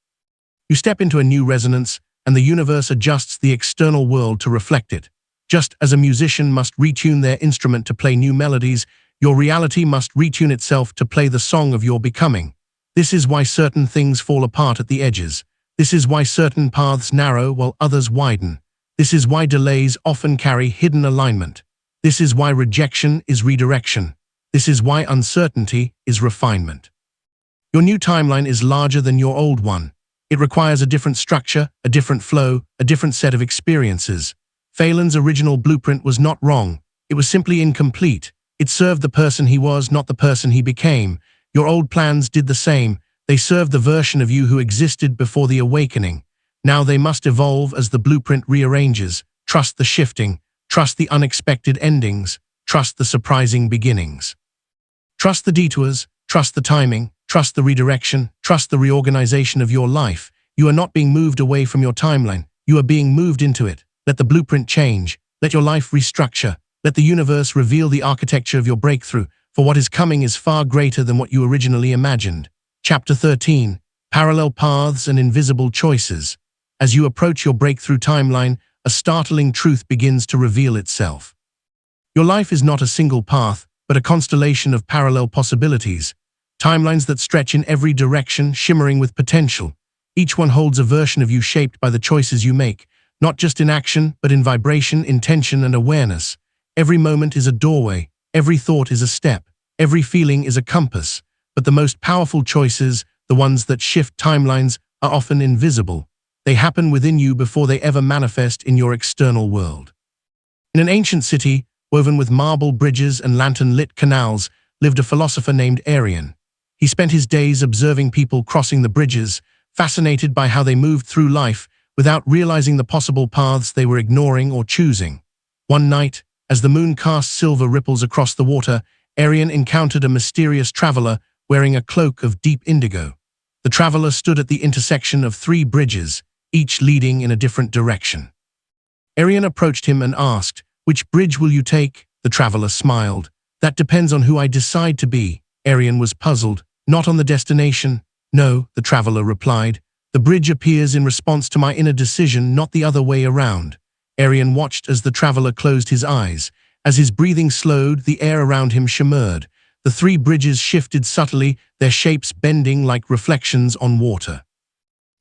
You step into a new resonance, and the universe adjusts the external world to reflect it. Just as a musician must retune their instrument to play new melodies, your reality must retune itself to play the song of your becoming. This is why certain things fall apart at the edges. This is why certain paths narrow while others widen. This is why delays often carry hidden alignment. This is why rejection is redirection. This is why uncertainty is refinement. Your new timeline is larger than your old one. It requires a different structure, a different flow, a different set of experiences. Phelan's original blueprint was not wrong. It was simply incomplete. It served the person he was, not the person he became. Your old plans did the same. They served the version of you who existed before the awakening. Now they must evolve as the blueprint rearranges. Trust the shifting. Trust the unexpected endings. Trust the surprising beginnings. Trust the detours. Trust the timing. Trust the redirection. Trust the reorganization of your life. You are not being moved away from your timeline. You are being moved into it. Let the blueprint change. Let your life restructure. Let the universe reveal the architecture of your breakthrough, for what is coming is far greater than what you originally imagined. Chapter 13. Parallel Paths and Invisible Choices. As you approach your breakthrough timeline, a startling truth begins to reveal itself. Your life is not a single path, but a constellation of parallel possibilities. Timelines that stretch in every direction, shimmering with potential. Each one holds a version of you shaped by the choices you make, not just in action, but in vibration, intention, and awareness. Every moment is a doorway, every thought is a step, every feeling is a compass. But the most powerful choices, the ones that shift timelines, are often invisible. They happen within you before they ever manifest in your external world. In an ancient city, woven with marble bridges and lantern-lit canals, lived a philosopher named Arian. He spent his days observing people crossing the bridges, fascinated by how they moved through life without realizing the possible paths they were ignoring or choosing. One night, as the moon cast silver ripples across the water, Arian encountered a mysterious traveler wearing a cloak of deep indigo. The traveler stood at the intersection of 3 bridges, each leading in a different direction. Arian approached him and asked, "Which bridge will you take?" The traveler smiled. "That depends on who I decide to be." Arian was puzzled. "Not on the destination." "No," the traveler replied. "The bridge appears in response to my inner decision, not the other way around." Arian watched as the traveler closed his eyes. As his breathing slowed, the air around him shimmered. the three bridges shifted subtly, their shapes bending like reflections on water.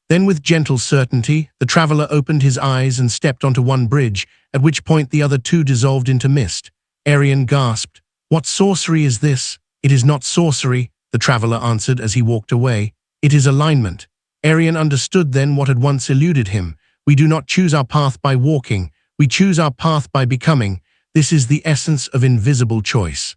Then with gentle certainty, the traveler opened his eyes and stepped onto one bridge, at which point the other two dissolved into mist. Arian gasped, "What sorcery is this?" "It is not sorcery," the traveler answered as he walked away. "It is alignment." Arian understood then what had once eluded him. We do not choose our path by walking, we choose our path by becoming. This is the essence of invisible choice.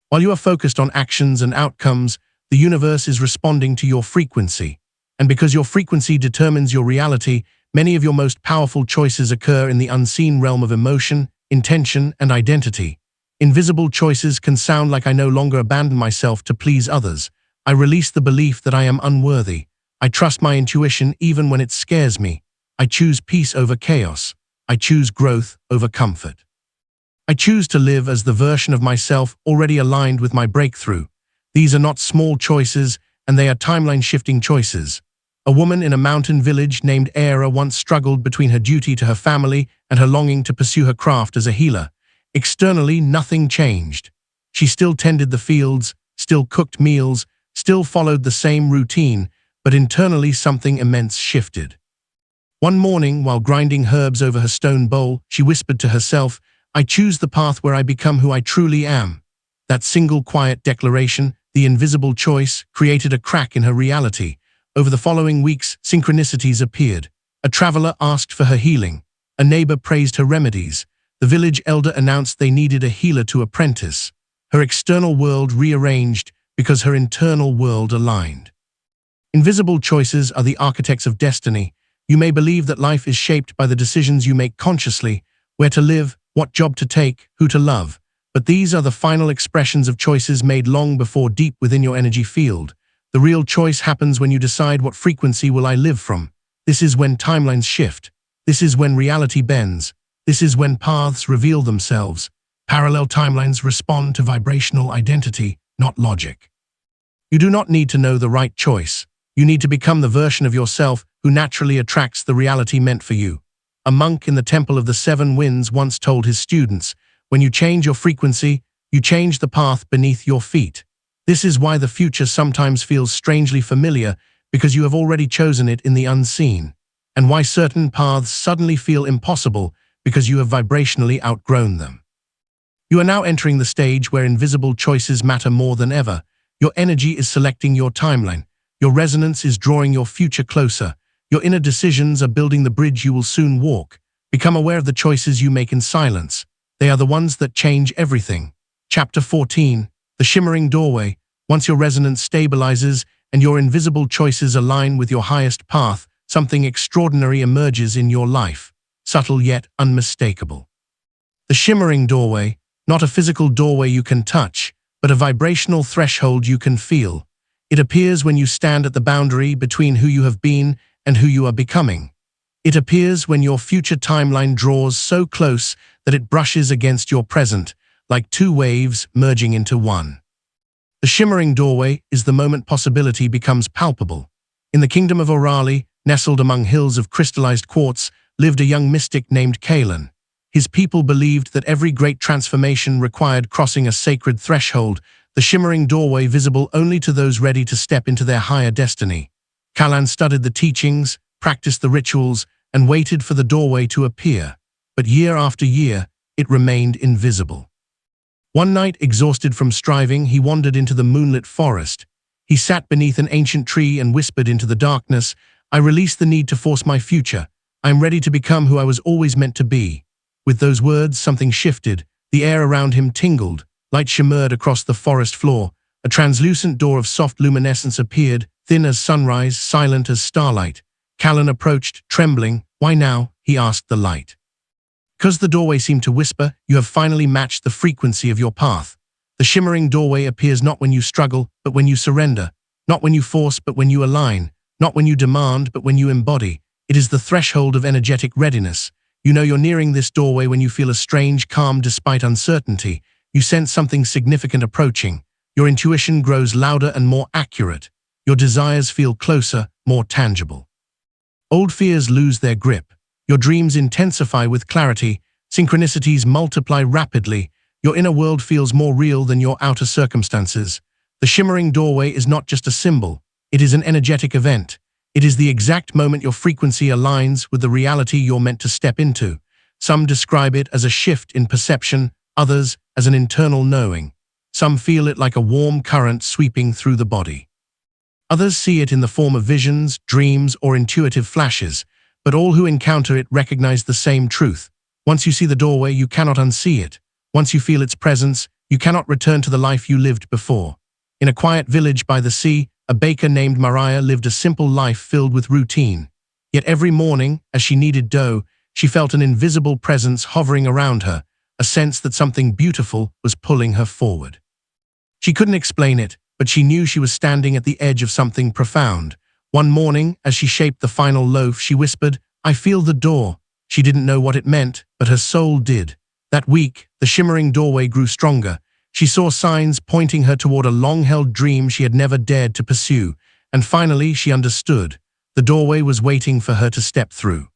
While you are focused on actions and outcomes, the universe is responding to your frequency. And because your frequency determines your reality, many of your most powerful choices occur in the unseen realm of emotion, intention, and identity. Invisible choices can sound like I no longer abandon myself to please others. I release the belief that I am unworthy. I trust my intuition even when it scares me. I choose peace over chaos. I choose growth over comfort. I choose to live as the version of myself already aligned with my breakthrough. These are not small choices, and they are timeline-shifting choices. A woman in a mountain village named Era once struggled between her duty to her family and her longing to pursue her craft as a healer. Externally, nothing changed. She still tended the fields, still cooked meals, still followed the same routine, but internally something immense shifted. One morning, while grinding herbs over her stone bowl, she whispered to herself, "I choose the path where I become who I truly am." That single quiet declaration, the invisible choice, created a crack in her reality. Over the following weeks, synchronicities appeared. A traveler asked for her healing. A neighbor praised her remedies. The village elder announced they needed a healer to apprentice. Her external world rearranged because her internal world aligned. Invisible choices are the architects of destiny. You may believe that life is shaped by the decisions you make consciously, where to live, what job to take, who to love. But these are the final expressions of choices made long before deep within your energy field. The real choice happens when you decide what frequency will I live from. This is when timelines shift. This is when reality bends. This is when paths reveal themselves. Parallel timelines respond to vibrational identity, not logic. You do not need to know the right choice. You need to become the version of yourself who naturally attracts the reality meant for you. A monk in the Temple of the Seven Winds once told his students, "When you change your frequency, you change the path beneath your feet." This is why the future sometimes feels strangely familiar, because you have already chosen it in the unseen. And why certain paths suddenly feel impossible, because you have vibrationally outgrown them. You are now entering the stage where invisible choices matter more than ever. Your energy is selecting your timeline. Your resonance is drawing your future closer. Your inner decisions are building the bridge you will soon walk. Become aware of the choices you make in silence. They are the ones that change everything. Chapter 14. The Shimmering Doorway. Once your resonance stabilizes and your invisible choices align with your highest path, something extraordinary emerges in your life, subtle yet unmistakable. The shimmering doorway, not a physical doorway you can touch, but a vibrational threshold you can feel. It appears when you stand at the boundary between who you have been and who you are becoming. It appears when your future timeline draws so close that it brushes against your present, like two waves merging into one. The shimmering doorway is the moment possibility becomes palpable. In the kingdom of Orali, nestled among hills of crystallized quartz, lived a young mystic named Kalan. His people believed that every great transformation required crossing a sacred threshold, the shimmering doorway visible only to those ready to step into their higher destiny. Kalan studied the teachings, practiced the rituals, and waited for the doorway to appear. But year after year, it remained invisible. One night, exhausted from striving, he wandered into the moonlit forest. He sat beneath an ancient tree and whispered into the darkness, "I release the need to force my future. I am ready to become who I was always meant to be." With those words, something shifted. The air around him tingled. Light shimmered across the forest floor. A translucent door of soft luminescence appeared, thin as sunrise, silent as starlight. Callan approached, trembling. "Why now?" he asked the light. Because the doorway seemed to whisper, "You have finally matched the frequency of your path." The shimmering doorway appears not when you struggle, but when you surrender. Not when you force, but when you align. Not when you demand, but when you embody. It is the threshold of energetic readiness. You know you're nearing this doorway when you feel a strange calm despite uncertainty. You sense something significant approaching. Your intuition grows louder and more accurate. Your desires feel closer, more tangible. Old fears lose their grip. Your dreams intensify with clarity. Synchronicities multiply rapidly. Your inner world feels more real than your outer circumstances. The shimmering doorway is not just a symbol, it is an energetic event. It is the exact moment your frequency aligns with the reality you're meant to step into. Some describe it as a shift in perception, others as an internal knowing. Some feel it like a warm current sweeping through the body. Others see it in the form of visions, dreams, or intuitive flashes, but all who encounter it recognize the same truth. Once you see the doorway, you cannot unsee it. Once you feel its presence, you cannot return to the life you lived before. In a quiet village by the sea, a baker named Mariah lived a simple life filled with routine. Yet every morning, as she kneaded dough, she felt an invisible presence hovering around her, a sense that something beautiful was pulling her forward. She couldn't explain it, but she knew she was standing at the edge of something profound. One morning, as she shaped the final loaf, she whispered, "I feel the door." She didn't know what it meant, but her soul did. That week, the shimmering doorway grew stronger. She saw signs pointing her toward a long-held dream she had never dared to pursue, and finally she understood. The doorway was waiting for her to step through.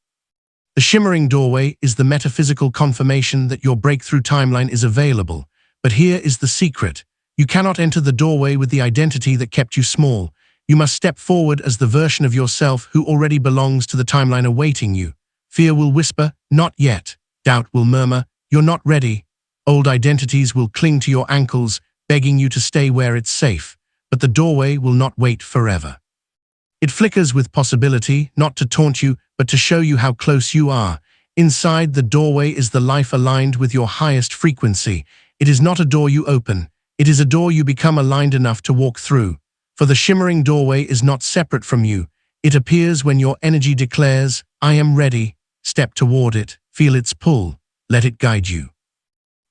The shimmering doorway is the metaphysical confirmation that your breakthrough timeline is available. But here is the secret. You cannot enter the doorway with the identity that kept you small. You must step forward as the version of yourself who already belongs to the timeline awaiting you. Fear will whisper, "Not yet." Doubt will murmur, "You're not ready." Old identities will cling to your ankles, begging you to stay where it's safe. But the doorway will not wait forever. It flickers with possibility, not to taunt you, but to show you how close you are. Inside the doorway is the life aligned with your highest frequency. It is not a door you open. It is a door you become aligned enough to walk through. For the shimmering doorway is not separate from you. It appears when your energy declares, "I am ready." Step toward it, feel its pull, let it guide you.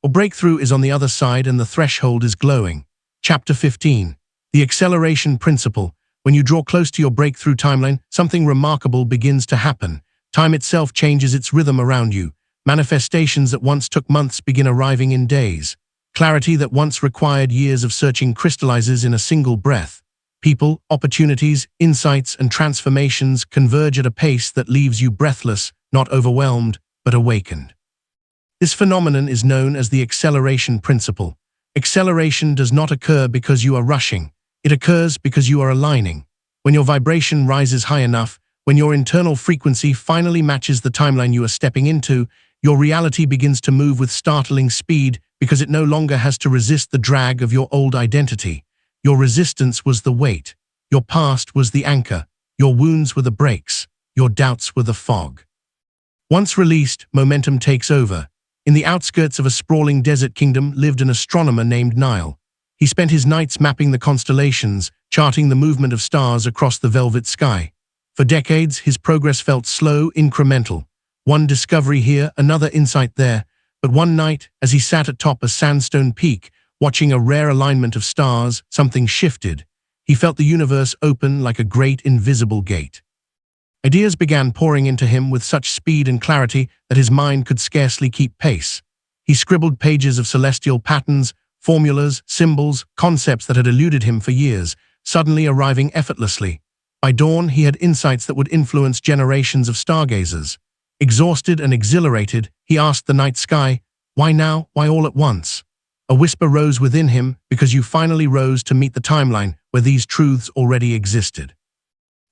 Or breakthrough is on the other side and the threshold is glowing. Chapter 15. The acceleration principle. When you draw close to your breakthrough timeline, something remarkable begins to happen. Time itself changes its rhythm around you. Manifestations that once took months begin arriving in days. Clarity that once required years of searching crystallizes in a single breath. People, opportunities, insights, and transformations converge at a pace that leaves you breathless, not overwhelmed, but awakened. This phenomenon is known as the acceleration principle. Acceleration does not occur because you are rushing. It occurs because you are aligning. When your vibration rises high enough, when your internal frequency finally matches the timeline you are stepping into, your reality begins to move with startling speed because it no longer has to resist the drag of your old identity. Your resistance was the weight. Your past was the anchor. Your wounds were the brakes. Your doubts were the fog. Once released, momentum takes over. In the outskirts of a sprawling desert kingdom lived an astronomer named Nile. He spent his nights mapping the constellations, charting the movement of stars across the velvet sky. For decades, his progress felt slow, incremental. One discovery here, another insight there. But one night, as he sat atop a sandstone peak, watching a rare alignment of stars, something shifted. He felt the universe open like a great invisible gate. Ideas began pouring into him with such speed and clarity that his mind could scarcely keep pace. He scribbled pages of celestial patterns, formulas, symbols, concepts that had eluded him for years, suddenly arriving effortlessly. By dawn, he had insights that would influence generations of stargazers. Exhausted and exhilarated, he asked the night sky, "Why now? Why all at once?" A whisper rose within him, "Because you finally rose to meet the timeline where these truths already existed."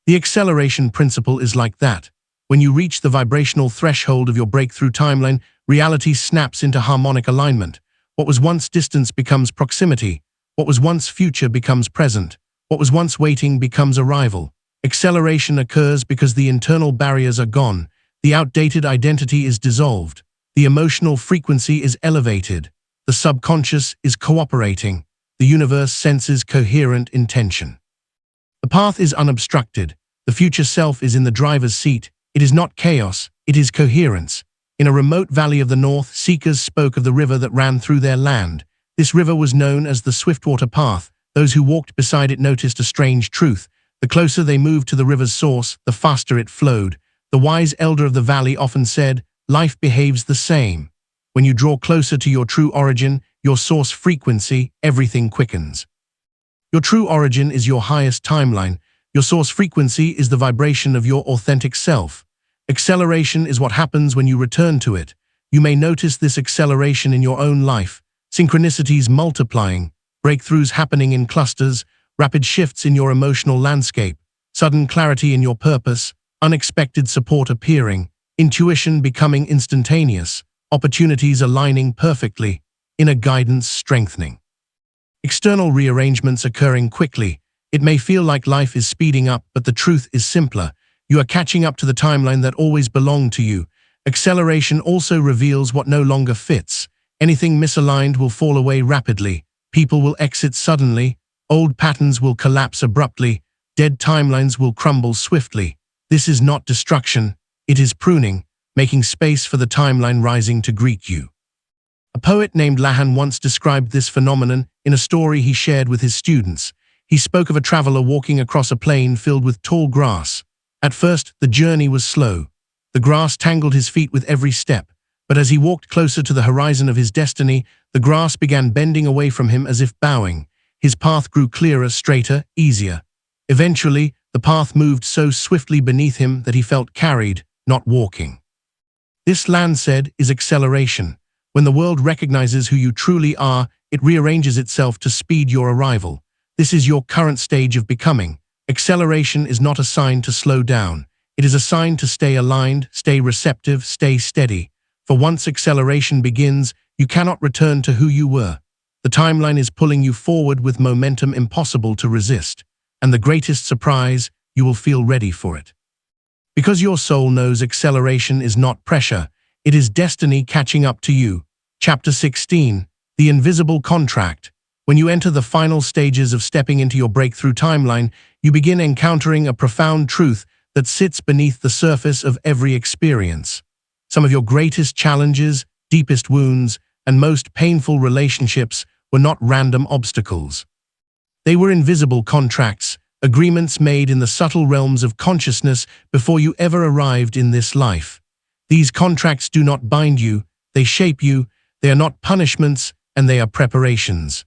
The acceleration principle is like that. When you reach the vibrational threshold of your breakthrough timeline, reality snaps into harmonic alignment. What was once distance becomes proximity. What was once future becomes present. What was once waiting becomes arrival. Acceleration occurs because the internal barriers are gone. The outdated identity is dissolved. The emotional frequency is elevated. The subconscious is cooperating. The universe senses coherent intention. The path is unobstructed. The future self is in the driver's seat. It is not chaos, it is coherence. In a remote valley of the north, seekers spoke of the river that ran through their land. This river was known as the Swiftwater Path. Those who walked beside it noticed a strange truth. The closer they moved to the river's source, the faster it flowed. The wise elder of the valley often said, "Life behaves the same. When you draw closer to your true origin, your source frequency, everything quickens." Your true origin is your highest timeline. Your source frequency is the vibration of your authentic self. Acceleration is what happens when you return to it. You may notice this acceleration in your own life. synchronicities multiplying, breakthroughs happening in clusters, rapid shifts in your emotional landscape, sudden clarity in your purpose, unexpected support appearing, intuition becoming instantaneous, opportunities aligning perfectly, inner guidance strengthening. External rearrangements occurring quickly. It may feel like life is speeding up, but the truth is simpler. You are catching up to the timeline that always belonged to you. Acceleration also reveals what no longer fits. Anything misaligned will fall away rapidly. People will exit suddenly. Old patterns will collapse abruptly. Dead timelines will crumble swiftly. This is not destruction. It is pruning, making space for the timeline rising to greet you. A poet named Lahan once described this phenomenon in a story he shared with his students. He spoke of a traveler walking across a plain filled with tall grass. At first, the journey was slow. The grass tangled his feet with every step, but as he walked closer to the horizon of his destiny, the grass began bending away from him as if bowing. His path grew clearer, straighter, easier. Eventually, the path moved so swiftly beneath him that he felt carried, not walking. This, Land said, is acceleration. When the world recognizes who you truly are, it rearranges itself to speed your arrival. This is your current stage of becoming. Acceleration is not a sign to slow down. It is a sign to stay aligned, stay receptive, stay steady. For once acceleration begins, you cannot return to who you were. The timeline is pulling you forward with momentum impossible to resist. And the greatest surprise, you will feel ready for it. Because your soul knows acceleration is not pressure, it is destiny catching up to you. Chapter 16, The Invisible Contract. When you enter the final stages of stepping into your breakthrough timeline, you begin encountering a profound truth that sits beneath the surface of every experience. Some of your greatest challenges, deepest wounds, and most painful relationships were not random obstacles. They were invisible contracts, agreements made in the subtle realms of consciousness before you ever arrived in this life. These contracts do not bind you, they shape you, they are not punishments, and they are preparations.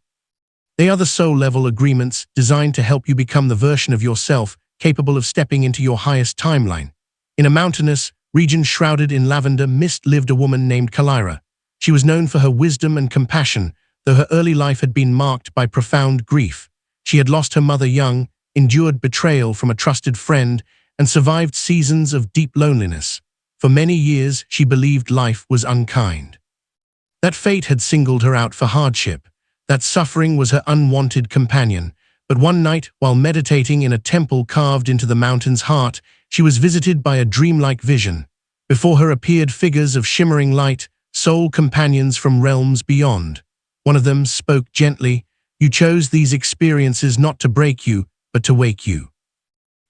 They are the soul-level agreements designed to help you become the version of yourself capable of stepping into your highest timeline. In a mountainous region shrouded in lavender mist lived a woman named Kalira. She was known for her wisdom and compassion, though her early life had been marked by profound grief. She had lost her mother young, endured betrayal from a trusted friend, and survived seasons of deep loneliness. For many years, she believed life was unkind. That fate had singled her out for hardship. That suffering was her unwanted companion. But one night, while meditating in a temple carved into the mountain's heart, she was visited by a dreamlike vision. Before her appeared figures of shimmering light, soul companions from realms beyond. One of them spoke gently, "You chose these experiences not to break you, but to wake you."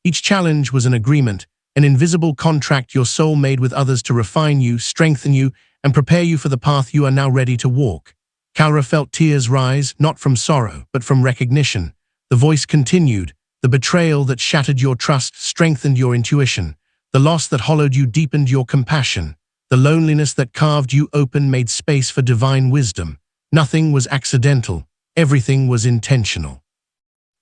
Each challenge was an agreement, an invisible contract your soul made with others to refine you, strengthen you, and prepare you for the path you are now ready to walk. Kalra felt tears rise, not from sorrow, but from recognition. The voice continued, "The betrayal that shattered your trust strengthened your intuition. The loss that hollowed you deepened your compassion. The loneliness that carved you open made space for divine wisdom. Nothing was accidental. Everything was intentional."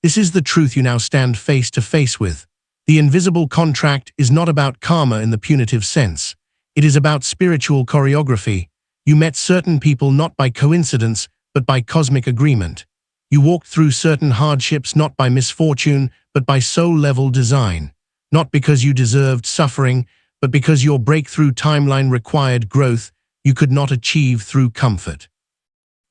This is the truth you now stand face to face with. The invisible contract is not about karma in the punitive sense. It is about spiritual choreography. You met certain people not by coincidence, but by cosmic agreement. You walked through certain hardships not by misfortune, but by soul-level design. Not because you deserved suffering, but because your breakthrough timeline required growth you could not achieve through comfort.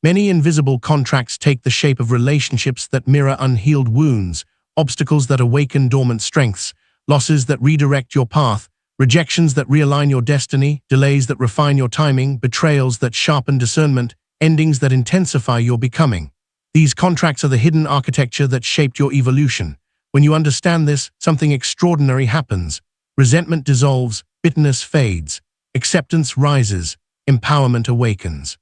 Many invisible contracts take the shape of relationships that mirror unhealed wounds, obstacles that awaken dormant strengths, losses that redirect your path, rejections that realign your destiny, delays that refine your timing, betrayals that sharpen discernment, endings that intensify your becoming. These contracts are the hidden architecture that shaped your evolution. When you understand this, something extraordinary happens. Resentment dissolves, bitterness fades, acceptance rises, empowerment awakens.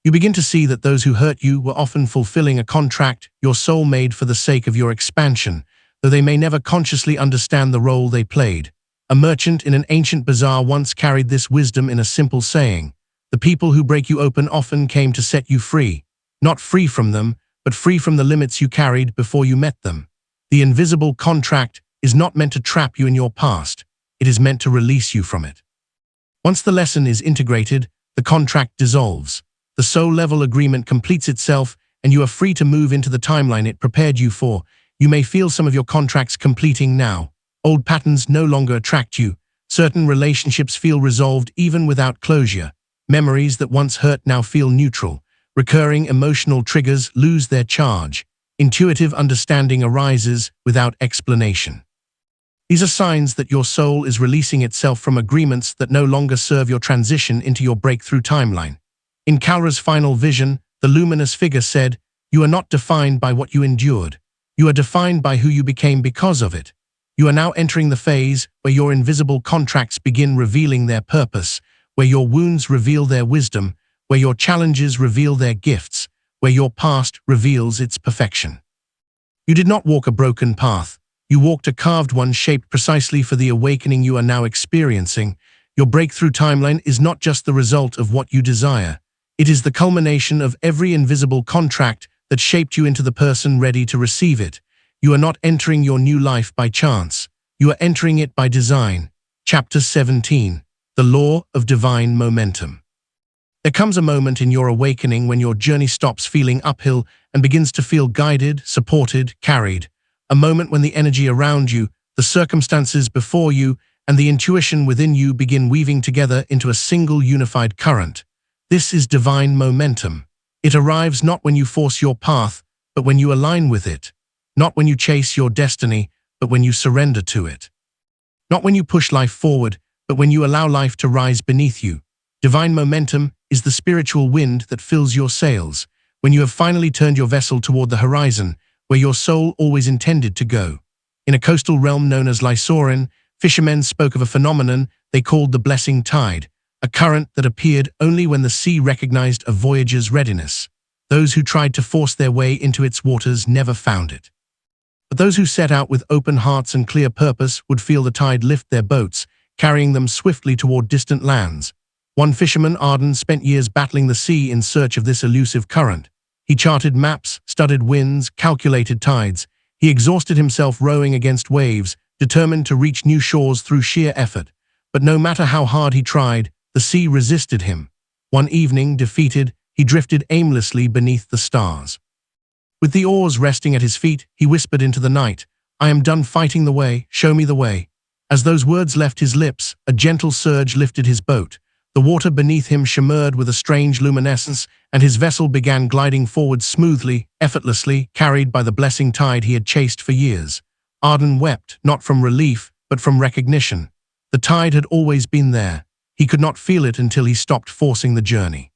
You begin to see that those who hurt you were often fulfilling a contract your soul made for the sake of your expansion, though they may never consciously understand the role they played. A merchant in an ancient bazaar once carried this wisdom in a simple saying: "The people who break you open often came to set you free. Not free from them, but free from the limits you carried before you met them." The invisible contract is not meant to trap you in your past. It is meant to release you from it. Once the lesson is integrated, the contract dissolves. The soul-level agreement completes itself, and you are free to move into the timeline it prepared you for. You may feel some of your contracts completing now. Old patterns no longer attract you. Certain relationships feel resolved even without closure. Memories that once hurt now feel neutral. Recurring emotional triggers lose their charge. Intuitive understanding arises without explanation. These are signs that your soul is releasing itself from agreements that no longer serve your transition into your breakthrough timeline. In Kalra's final vision, the luminous figure said, "You are not defined by what you endured. You are defined by who you became because of it. You are now entering the phase where your invisible contracts begin revealing their purpose, where your wounds reveal their wisdom, where your challenges reveal their gifts, where your past reveals its perfection." You did not walk a broken path. You walked a carved one shaped precisely for the awakening you are now experiencing. Your breakthrough timeline is not just the result of what you desire. It is the culmination of every invisible contract that shaped you into the person ready to receive it. You are not entering your new life by chance. You are entering it by design. Chapter 17. The Law of Divine Momentum. There comes a moment in your awakening when your journey stops feeling uphill and begins to feel guided, supported, carried. A moment when the energy around you, the circumstances before you, and the intuition within you begin weaving together into a single unified current. This is divine momentum. It arrives not when you force your path, but when you align with it. Not when you chase your destiny, but when you surrender to it. Not when you push life forward, but when you allow life to rise beneath you. Divine momentum is the spiritual wind that fills your sails, when you have finally turned your vessel toward the horizon, where your soul always intended to go. In a coastal realm known as Lysorin, fishermen spoke of a phenomenon they called the blessing tide, a current that appeared only when the sea recognized a voyager's readiness. Those who tried to force their way into its waters never found it. But those who set out with open hearts and clear purpose would feel the tide lift their boats, carrying them swiftly toward distant lands. One fisherman, Arden, spent years battling the sea in search of this elusive current. He charted maps, studied winds, calculated tides. He exhausted himself rowing against waves, determined to reach new shores through sheer effort. But no matter how hard he tried, the sea resisted him. One evening, defeated, he drifted aimlessly beneath the stars. With the oars resting at his feet, he whispered into the night, "I am done fighting the way, show me the way." As those words left his lips, a gentle surge lifted his boat. The water beneath him shimmered with a strange luminescence, and his vessel began gliding forward smoothly, effortlessly, carried by the blessing tide he had chased for years. Arden wept, not from relief, but from recognition. The tide had always been there. He could not feel it until he stopped forcing the journey.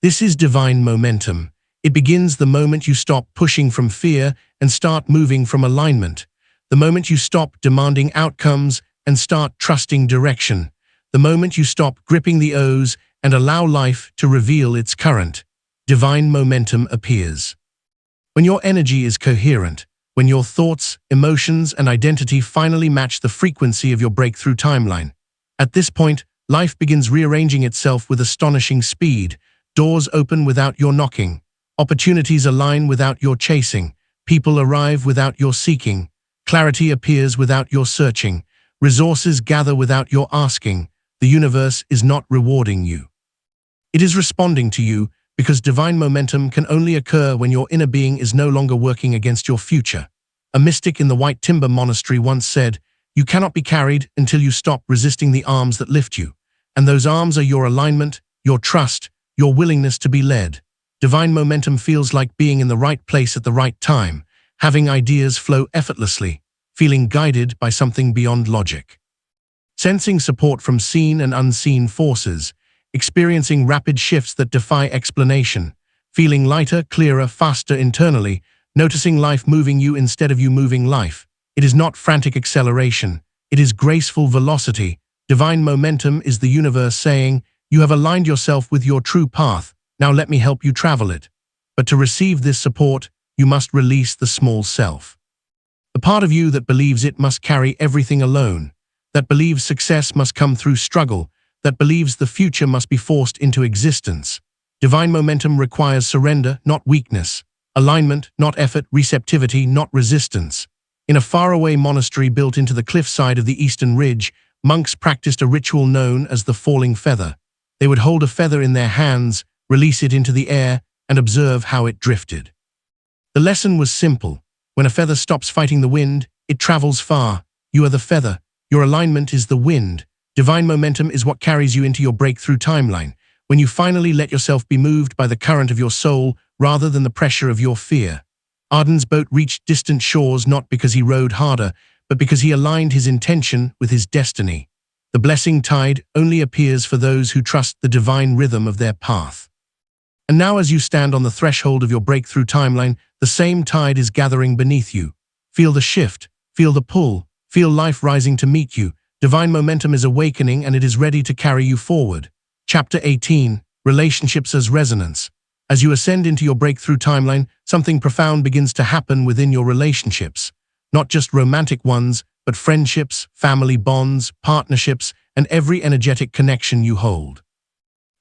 This is divine momentum. It begins the moment you stop pushing from fear and start moving from alignment. The moment you stop demanding outcomes and start trusting direction. The moment you stop gripping the oars and allow life to reveal its current. Divine momentum appears. When your energy is coherent, when your thoughts, emotions, and identity finally match the frequency of your breakthrough timeline. At this point, life begins rearranging itself with astonishing speed. Doors open without your knocking. Opportunities align without your chasing. People arrive without your seeking. Clarity appears without your searching. Resources gather without your asking. The universe is not rewarding you. It is responding to you, because divine momentum can only occur when your inner being is no longer working against your future. A mystic in the White Timber Monastery once said, "You cannot be carried until you stop resisting the arms that lift you. And those arms are your alignment, your trust, your willingness to be led." Divine momentum feels like being in the right place at the right time, having ideas flow effortlessly, feeling guided by something beyond logic. Sensing support from seen and unseen forces, experiencing rapid shifts that defy explanation, feeling lighter, clearer, faster internally, noticing life moving you instead of you moving life. It is not frantic acceleration, it is graceful velocity. Divine momentum is the universe saying, "You have aligned yourself with your true path, now let me help you travel it." But to receive this support, you must release the small self. The part of you that believes it must carry everything alone, that believes success must come through struggle, that believes the future must be forced into existence. Divine momentum requires surrender, not weakness, alignment, not effort, receptivity, not resistance. In a faraway monastery built into the cliffside of the eastern ridge, monks practiced a ritual known as the falling feather. They would hold a feather in their hands, release it into the air, and observe how it drifted. The lesson was simple. When a feather stops fighting the wind, it travels far. You are the feather. Your alignment is the wind. Divine momentum is what carries you into your breakthrough timeline, when you finally let yourself be moved by the current of your soul rather than the pressure of your fear. Arden's boat reached distant shores not because he rowed harder, but because he aligned his intention with his destiny. The blessing tide only appears for those who trust the divine rhythm of their path. And now, as you stand on the threshold of your breakthrough timeline, the same tide is gathering beneath you. Feel the shift, feel the pull, feel life rising to meet you. Divine momentum is awakening and it is ready to carry you forward. Chapter 18, Relationships as Resonance. As you ascend into your breakthrough timeline, something profound begins to happen within your relationships. Not just romantic ones, but friendships, family bonds, partnerships, and every energetic connection you hold.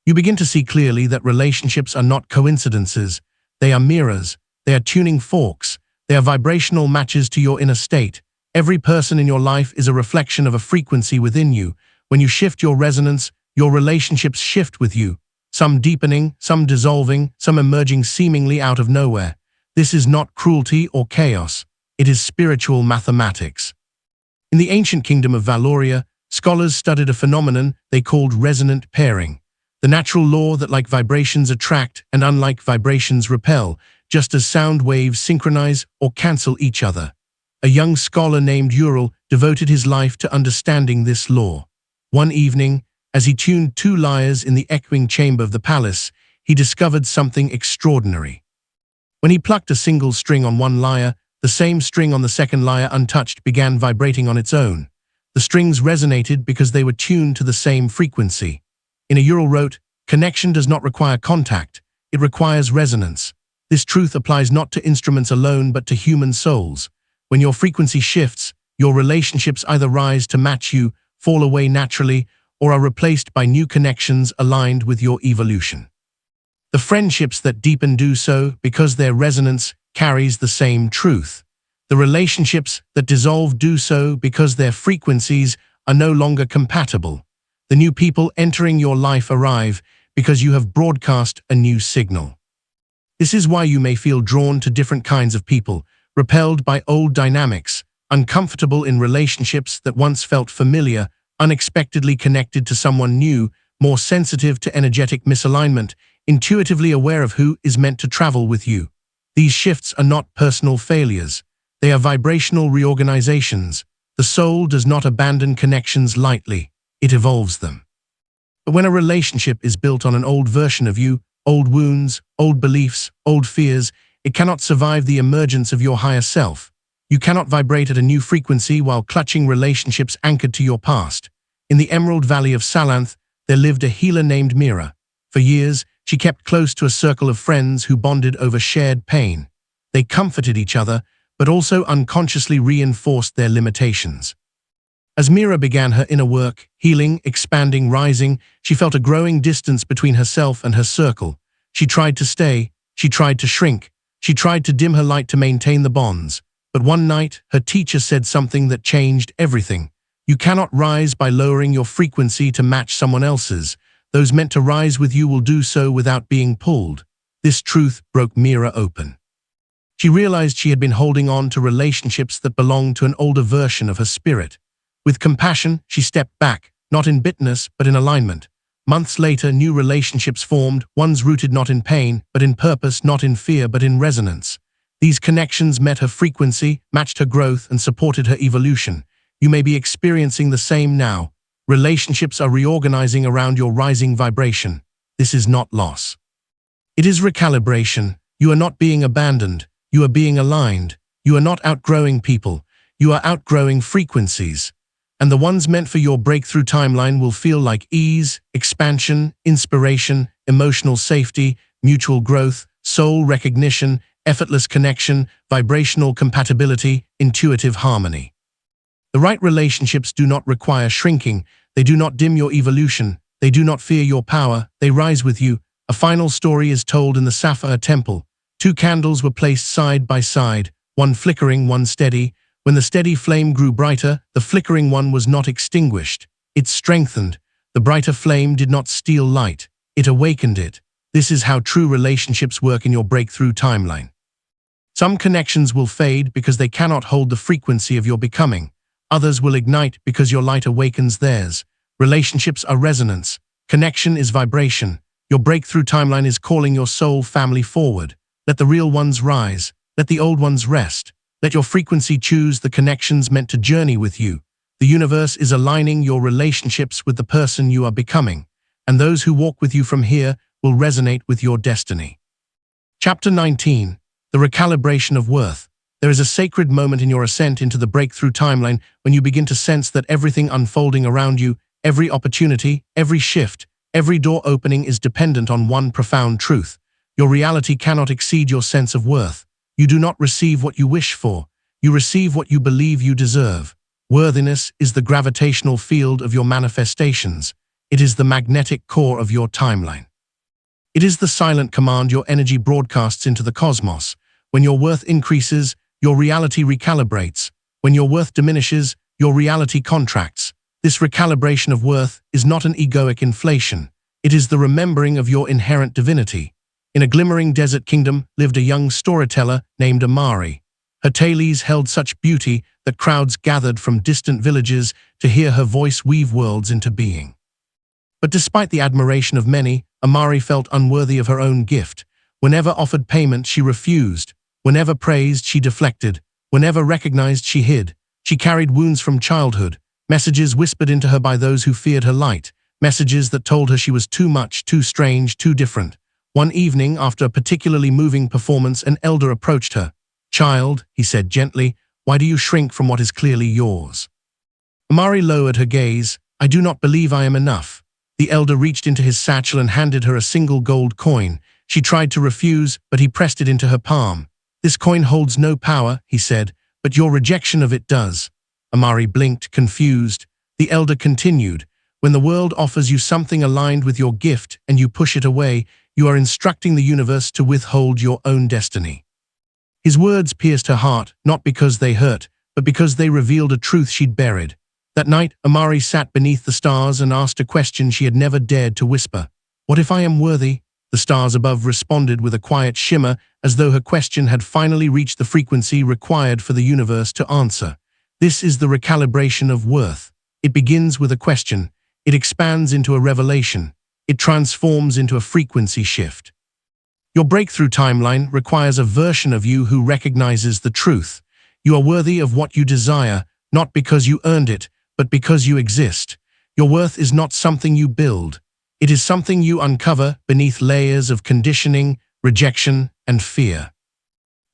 You begin to see clearly that relationships are not coincidences. They are mirrors. They are tuning forks. They are vibrational matches to your inner state. Every person in your life is a reflection of a frequency within you. When you shift your resonance, your relationships shift with you. Some deepening, some dissolving, some emerging seemingly out of nowhere. This is not cruelty or chaos. It is spiritual mathematics. In the ancient kingdom of Valoria, scholars studied a phenomenon they called resonant pairing, the natural law that like vibrations attract and unlike vibrations repel, just as sound waves synchronize or cancel each other. A young scholar named Ural devoted his life to understanding this law. One evening, as he tuned two lyres in the echoing chamber of the palace, he discovered something extraordinary. When he plucked a single string on one lyre, the same string on the second lyre untouched began vibrating on its own. The strings resonated because they were tuned to the same frequency. In a Ural wrote, "Connection does not require contact, it requires resonance." This truth applies not to instruments alone but to human souls. When your frequency shifts, your relationships either rise to match you, fall away naturally, or are replaced by new connections aligned with your evolution. The friendships that deepen do so because their resonance carries the same truth. The relationships that dissolve do so because their frequencies are no longer compatible. The new people entering your life arrive because you have broadcast a new signal. This is why you may feel drawn to different kinds of people, repelled by old dynamics, uncomfortable in relationships that once felt familiar, unexpectedly connected to someone new, more sensitive to energetic misalignment, intuitively aware of who is meant to travel with you. These shifts are not personal failures. They are vibrational reorganizations. The soul does not abandon connections lightly. It evolves them. But when a relationship is built on an old version of you, old wounds, old beliefs, old fears, it cannot survive the emergence of your higher self. You cannot vibrate at a new frequency while clutching relationships anchored to your past. In the Emerald Valley of Salanth, there lived a healer named Mira. For years, she kept close to a circle of friends who bonded over shared pain. They comforted each other, but also unconsciously reinforced their limitations. As Mira began her inner work, healing, expanding, rising, she felt a growing distance between herself and her circle. She tried to stay, she tried to shrink, she tried to dim her light to maintain the bonds. But one night, her teacher said something that changed everything. You cannot rise by lowering your frequency to match someone else's. Those meant to rise with you will do so without being pulled. This truth broke Mira open. She realized she had been holding on to relationships that belonged to an older version of her spirit. With compassion, she stepped back, not in bitterness, but in alignment. Months later, new relationships formed, ones rooted not in pain, but in purpose, not in fear, but in resonance. These connections met her frequency, matched her growth, and supported her evolution. You may be experiencing the same now. Relationships are reorganizing around your rising vibration. This is not loss. It is recalibration. You are not being abandoned. You are being aligned. You are not outgrowing people. You are outgrowing frequencies. And the ones meant for your breakthrough timeline will feel like ease, expansion, inspiration, emotional safety, mutual growth, soul recognition, effortless connection, vibrational compatibility, intuitive harmony. The right relationships do not require shrinking. They do not dim your evolution. They do not fear your power. They rise with you. A final story is told in the Sapphire Temple. Two candles were placed side by side, one flickering, one steady. When the steady flame grew brighter, the flickering one was not extinguished. It strengthened. The brighter flame did not steal light. It awakened it. This is how true relationships work in your breakthrough timeline. Some connections will fade because they cannot hold the frequency of your becoming. Others will ignite because your light awakens theirs. Relationships are resonance. Connection is vibration. Your breakthrough timeline is calling your soul family forward. Let the real ones rise. Let the old ones rest. Let your frequency choose the connections meant to journey with you. The universe is aligning your relationships with the person you are becoming, and those who walk with you from here will resonate with your destiny. Chapter 19. The Recalibration of Worth. There is a sacred moment in your ascent into the breakthrough timeline when you begin to sense that everything unfolding around you, every opportunity, every shift, every door opening is dependent on one profound truth. Your reality cannot exceed your sense of worth. You do not receive what you wish for. You receive what you believe you deserve. Worthiness is the gravitational field of your manifestations. It is the magnetic core of your timeline. It is the silent command your energy broadcasts into the cosmos. When your worth increases, your reality recalibrates. When your worth diminishes, your reality contracts. This recalibration of worth is not an egoic inflation. It is the remembering of your inherent divinity. In a glimmering desert kingdom lived a young storyteller named Amari. Her tales held such beauty that crowds gathered from distant villages to hear her voice weave worlds into being. But despite the admiration of many, Amari felt unworthy of her own gift. Whenever offered payment, she refused. Whenever praised, she deflected. Whenever recognized, she hid. She carried wounds from childhood, messages whispered into her by those who feared her light, messages that told her she was too much, too strange, too different. One evening, after a particularly moving performance, an elder approached her. "Child," he said gently, "why do you shrink from what is clearly yours?" Amari lowered her gaze. "I do not believe I am enough." The elder reached into his satchel and handed her a single gold coin. She tried to refuse, but he pressed it into her palm. "This coin holds no power," he said, "but your rejection of it does." Amari blinked, confused. The elder continued, "When the world offers you something aligned with your gift and you push it away, you are instructing the universe to withhold your own destiny." His words pierced her heart, not because they hurt, but because they revealed a truth she'd buried. That night, Amari sat beneath the stars and asked a question she had never dared to whisper. "What if I am worthy?" The stars above responded with a quiet shimmer, as though her question had finally reached the frequency required for the universe to answer. This is the recalibration of worth. It begins with a question. It expands into a revelation. It transforms into a frequency shift. Your breakthrough timeline requires a version of you who recognizes the truth. You are worthy of what you desire, not because you earned it, but because you exist. Your worth is not something you build. It is something you uncover beneath layers of conditioning, rejection, and fear.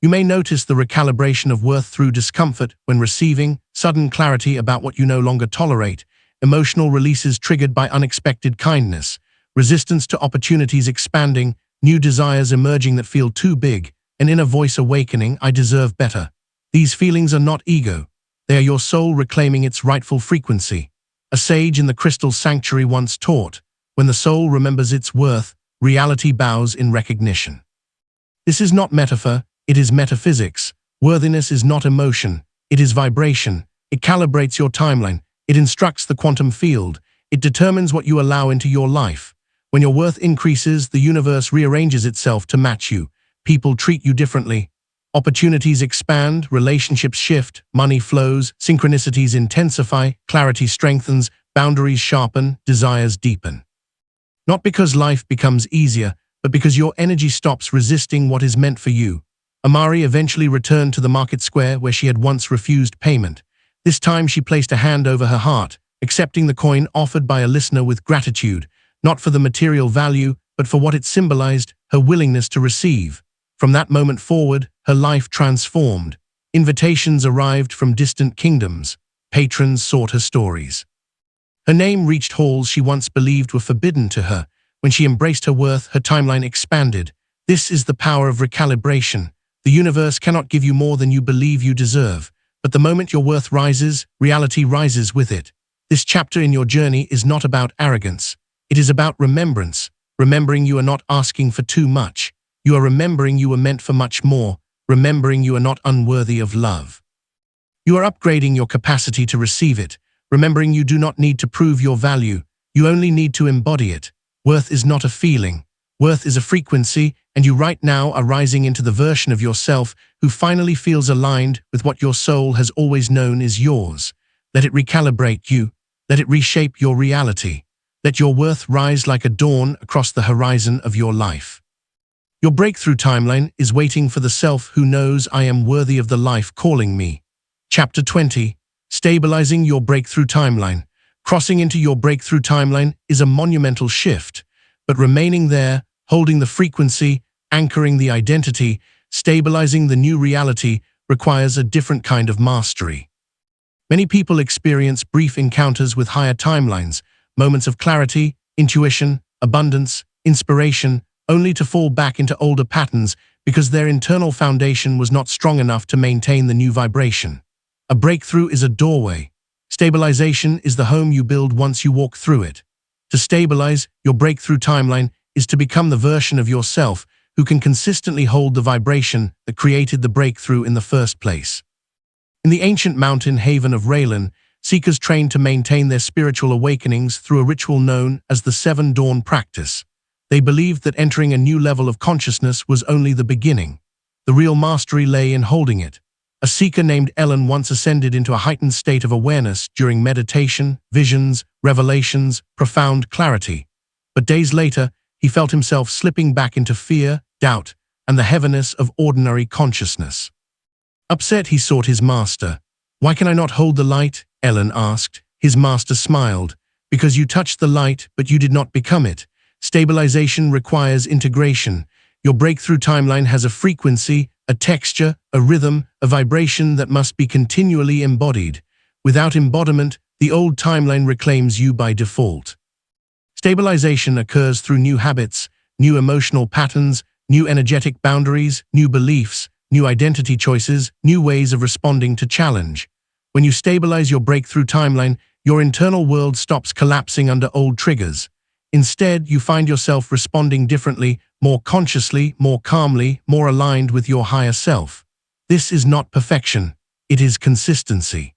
You may notice the recalibration of worth through discomfort when receiving, sudden clarity about what you no longer tolerate, emotional releases triggered by unexpected kindness, resistance to opportunities expanding, new desires emerging that feel too big, an inner voice awakening, "I deserve better." These feelings are not ego. They are your soul reclaiming its rightful frequency. A sage in the crystal sanctuary once taught, when the soul remembers its worth, reality bows in recognition. This is not metaphor, it is metaphysics. Worthiness is not emotion, it is vibration. It calibrates your timeline, it instructs the quantum field, it determines what you allow into your life. When your worth increases, the universe rearranges itself to match you. People treat you differently. Opportunities expand, relationships shift, money flows, synchronicities intensify, clarity strengthens, boundaries sharpen, desires deepen. Not because life becomes easier, but because your energy stops resisting what is meant for you. Amari eventually returned to the market square where she had once refused payment. This time she placed a hand over her heart, accepting the coin offered by a listener with gratitude, not for the material value, but for what it symbolized, her willingness to receive. From that moment forward, her life transformed. Invitations arrived from distant kingdoms. Patrons sought her stories. Her name reached halls she once believed were forbidden to her. When she embraced her worth, her timeline expanded. This is the power of recalibration. The universe cannot give you more than you believe you deserve. But the moment your worth rises, reality rises with it. This chapter in your journey is not about arrogance. It is about remembrance. Remembering you are not asking for too much. You are remembering you were meant for much more. Remembering you are not unworthy of love. You are upgrading your capacity to receive it. Remembering you do not need to prove your value. You only need to embody it. Worth is not a feeling. Worth is a frequency, and you right now are rising into the version of yourself who finally feels aligned with what your soul has always known is yours. Let it recalibrate you. Let it reshape your reality. Let your worth rise like a dawn across the horizon of your life. Your breakthrough timeline is waiting for the self who knows I am worthy of the life calling me. Chapter 20. Stabilizing your breakthrough timeline. Crossing into your breakthrough timeline is a monumental shift, but remaining there, holding the frequency, anchoring the identity, stabilizing the new reality requires a different kind of mastery. Many people experience brief encounters with higher timelines, moments of clarity, intuition, abundance, inspiration, only to fall back into older patterns because their internal foundation was not strong enough to maintain the new vibration. A breakthrough is a doorway. Stabilization is the home you build once you walk through it. To stabilize your breakthrough timeline is to become the version of yourself who can consistently hold the vibration that created the breakthrough in the first place. In the ancient mountain haven of Raylan, seekers trained to maintain their spiritual awakenings through a ritual known as the Seven Dawn Practice. They believed that entering a new level of consciousness was only the beginning. The real mastery lay in holding it. A seeker named Ellen once ascended into a heightened state of awareness during meditation, visions, revelations, profound clarity. But days later, he felt himself slipping back into fear, doubt, and the heaviness of ordinary consciousness. Upset, he sought his master. "Why can I not hold the light?" Ellen asked. His master smiled. "Because you touched the light, but you did not become it. Stabilization requires integration. Your breakthrough timeline has a frequency, a texture, a rhythm, a vibration that must be continually embodied. Without embodiment, the old timeline reclaims you by default. Stabilization occurs through new habits, new emotional patterns, new energetic boundaries, new beliefs, new identity choices, new ways of responding to challenge. When you stabilize your breakthrough timeline, your internal world stops collapsing under old triggers. Instead, you find yourself responding differently, more consciously, more calmly, more aligned with your higher self. This is not perfection, it is consistency.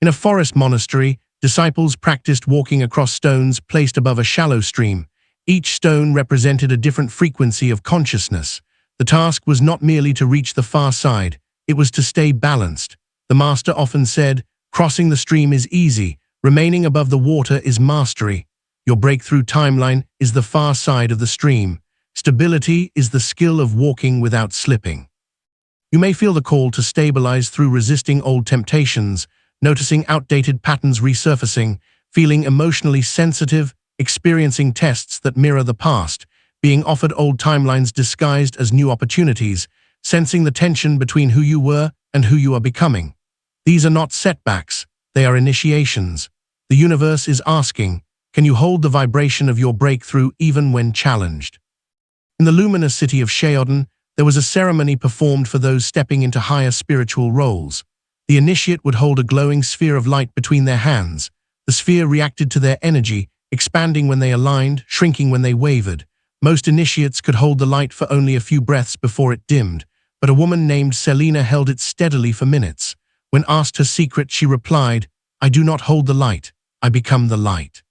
In a forest monastery, disciples practiced walking across stones placed above a shallow stream. Each stone represented a different frequency of consciousness. The task was not merely to reach the far side, it was to stay balanced. The master often said, "Crossing the stream is easy, remaining above the water is mastery." Your breakthrough timeline is the far side of the stream. Stability is the skill of walking without slipping. You may feel the call to stabilize through resisting old temptations, noticing outdated patterns resurfacing, feeling emotionally sensitive, experiencing tests that mirror the past, being offered old timelines disguised as new opportunities, sensing the tension between who you were and who you are becoming. These are not setbacks, they are initiations. The universe is asking, can you hold the vibration of your breakthrough even when challenged? In the luminous city of Sheodon, there was a ceremony performed for those stepping into higher spiritual roles. The initiate would hold a glowing sphere of light between their hands. The sphere reacted to their energy, expanding when they aligned, shrinking when they wavered. Most initiates could hold the light for only a few breaths before it dimmed, but a woman named Selena held it steadily for minutes. When asked her secret, she replied, "I do not hold the light, I become the light."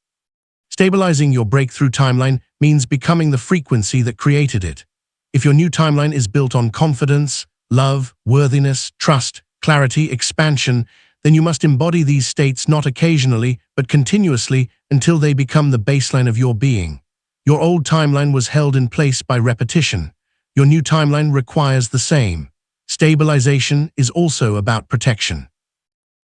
Stabilizing your breakthrough timeline means becoming the frequency that created it. If your new timeline is built on confidence, love, worthiness, trust, clarity, expansion, then you must embody these states not occasionally, but continuously until they become the baseline of your being. Your old timeline was held in place by repetition. Your new timeline requires the same. Stabilization is also about protection.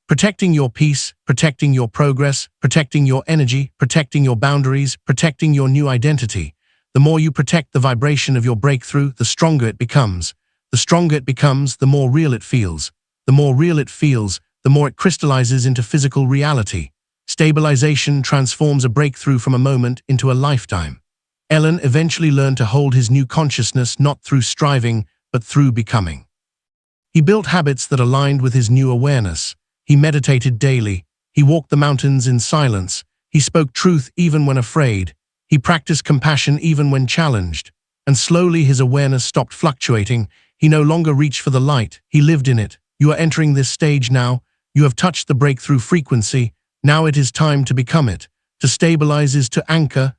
Protecting your peace, protecting your progress, protecting your energy, protecting your boundaries, protecting your new identity. The more you protect the vibration of your breakthrough, the stronger it becomes. The stronger it becomes, the more real it feels. The more real it feels, the more it crystallizes into physical reality. Stabilization transforms a breakthrough from a moment into a lifetime. Ellen eventually learned to hold his new consciousness not through striving, but through becoming. He built habits that aligned with his new awareness. He meditated daily. He walked the mountains in silence. He spoke truth even when afraid. He practiced compassion even when challenged. And slowly his awareness stopped fluctuating. He no longer reached for the light. He lived in it. You are entering this stage now. You have touched the breakthrough frequency. Now it is time to become it. To stabilize is to anchor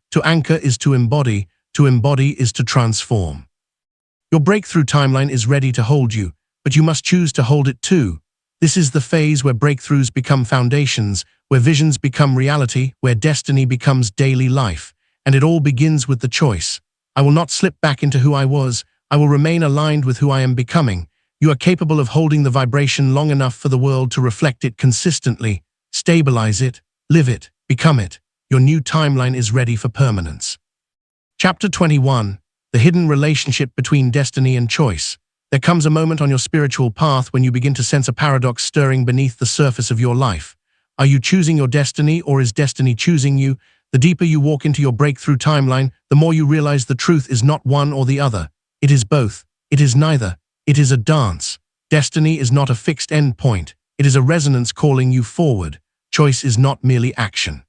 is to embody. To embody is to transform. Your breakthrough timeline is ready to hold you, but you must choose to hold it too. This is the phase where breakthroughs become foundations, where visions become reality, where destiny becomes daily life. And it all begins with the choice. I will not slip back into who I was. I will remain aligned with who I am becoming. You are capable of holding the vibration long enough for the world to reflect it consistently. Stabilize it, live it, become it. Your new timeline is ready for permanence. Chapter 21. The hidden relationship between destiny and choice. There comes a moment on your spiritual path when you begin to sense a paradox stirring beneath the surface of your life. Are you choosing your destiny, or is destiny choosing you? The deeper you walk into your breakthrough timeline, the more you realize the truth is not one or the other. It is both. It is neither. It is a dance. Destiny is not a fixed end point. It is a resonance calling you forward. Choice is not merely action.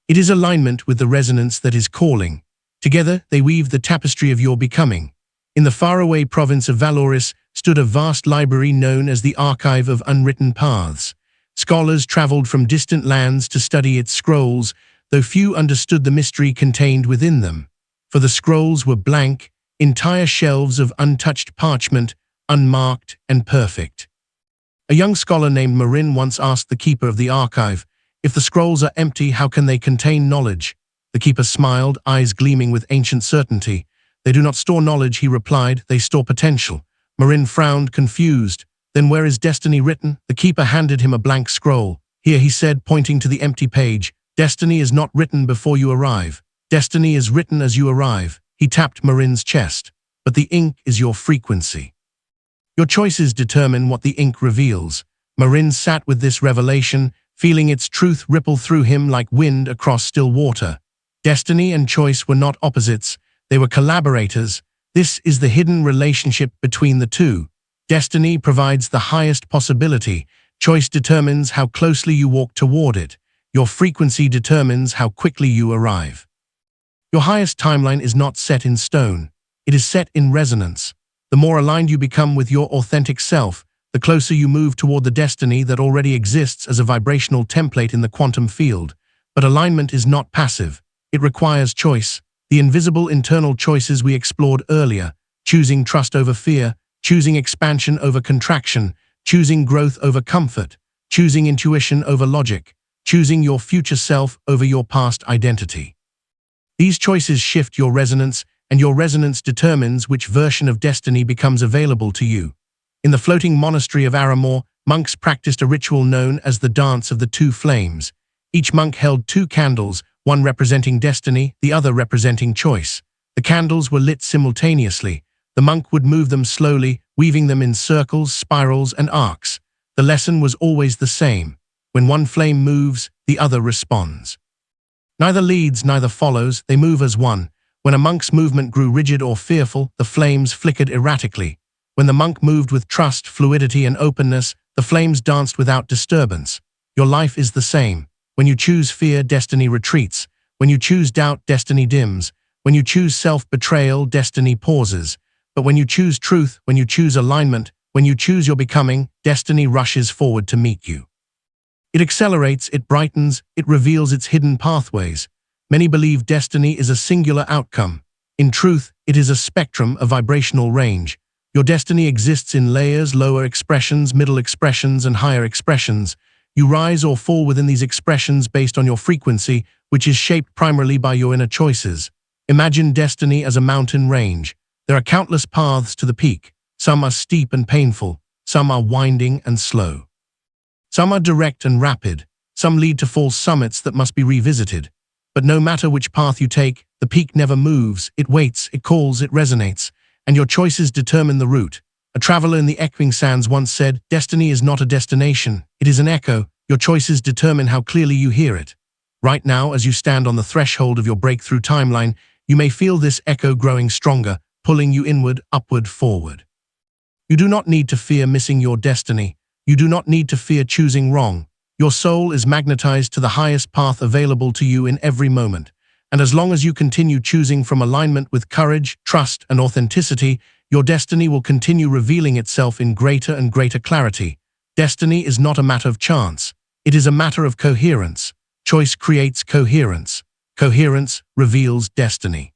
It is alignment with the resonance that is calling. Together, they weave the tapestry of your becoming. In the faraway province of Valoris stood a vast library known as the Archive of Unwritten Paths. Scholars traveled from distant lands to study its scrolls, though few understood the mystery contained within them. For the scrolls were blank, entire shelves of untouched parchment, unmarked and perfect. A young scholar named Marin once asked the keeper of the archive, "If the scrolls are empty, how can they contain knowledge?" The keeper smiled, eyes gleaming with ancient certainty. "They do not store knowledge," he replied, "they store potential." Marin frowned, confused. "Then where is destiny written?" The keeper handed him a blank scroll. "Here," he said, pointing to the empty page. "Destiny is not written before you arrive. Destiny is written as you arrive." He tapped Marin's chest. "But the ink is your frequency. Your choices determine what the ink reveals." Marin sat with this revelation, feeling its truth ripple through him like wind across still water. Destiny and choice were not opposites, they were collaborators. This is the hidden relationship between the two. Destiny provides the highest possibility. Choice determines how closely you walk toward it. Your frequency determines how quickly you arrive. Your highest timeline is not set in stone. It is set in resonance. The more aligned you become with your authentic self, the closer you move toward the destiny that already exists as a vibrational template in the quantum field. But alignment is not passive. It requires choice. The invisible internal choices we explored earlier, choosing trust over fear, choosing expansion over contraction, choosing growth over comfort, choosing intuition over logic, choosing your future self over your past identity. These choices shift your resonance, and your resonance determines which version of destiny becomes available to you. In the floating monastery of Aramor, monks practiced a ritual known as the Dance of the Two Flames. Each monk held two candles, one representing destiny, the other representing choice. The candles were lit simultaneously. The monk would move them slowly, weaving them in circles, spirals, and arcs. The lesson was always the same. When one flame moves, the other responds. Neither leads, neither follows, they move as one. When a monk's movement grew rigid or fearful, the flames flickered erratically. When the monk moved with trust, fluidity, and openness, the flames danced without disturbance. Your life is the same. When you choose fear, destiny retreats. When you choose doubt, destiny dims. When you choose self-betrayal, destiny pauses. But when you choose truth, when you choose alignment, when you choose your becoming, destiny rushes forward to meet you. It accelerates, it brightens, it reveals its hidden pathways. Many believe destiny is a singular outcome. In truth, it is a spectrum, a vibrational range. Your destiny exists in layers, lower expressions, middle expressions, and higher expressions. You rise or fall within these expressions based on your frequency, which is shaped primarily by your inner choices. Imagine destiny as a mountain range. There are countless paths to the peak. Some are steep and painful. Some are winding and slow. Some are direct and rapid. Some lead to false summits that must be revisited. But no matter which path you take, the peak never moves. It waits, it calls, it resonates, and your choices determine the route. A traveler in the echoing sands once said, "Destiny is not a destination, it is an echo. Your choices determine how clearly you hear it." Right now, as you stand on the threshold of your breakthrough timeline, you may feel this echo growing stronger, pulling you inward, upward, forward. You do not need to fear missing your destiny. You do not need to fear choosing wrong. Your soul is magnetized to the highest path available to you in every moment. And as long as you continue choosing from alignment with courage, trust, and authenticity, your destiny will continue revealing itself in greater and greater clarity. Destiny is not a matter of chance. It is a matter of coherence. Choice creates coherence. Coherence reveals destiny.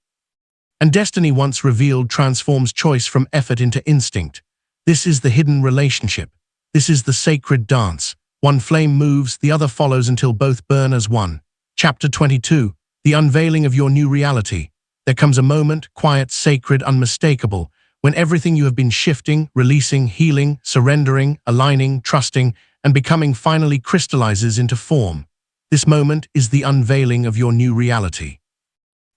And destiny once revealed transforms choice from effort into instinct. This is the hidden relationship. This is the sacred dance. One flame moves, the other follows until both burn as one. Chapter 22. The unveiling of your new reality. There comes a moment, quiet, sacred, unmistakable, when everything you have been shifting, releasing, healing, surrendering, aligning, trusting, and becoming finally crystallizes into form. This moment is the unveiling of your new reality.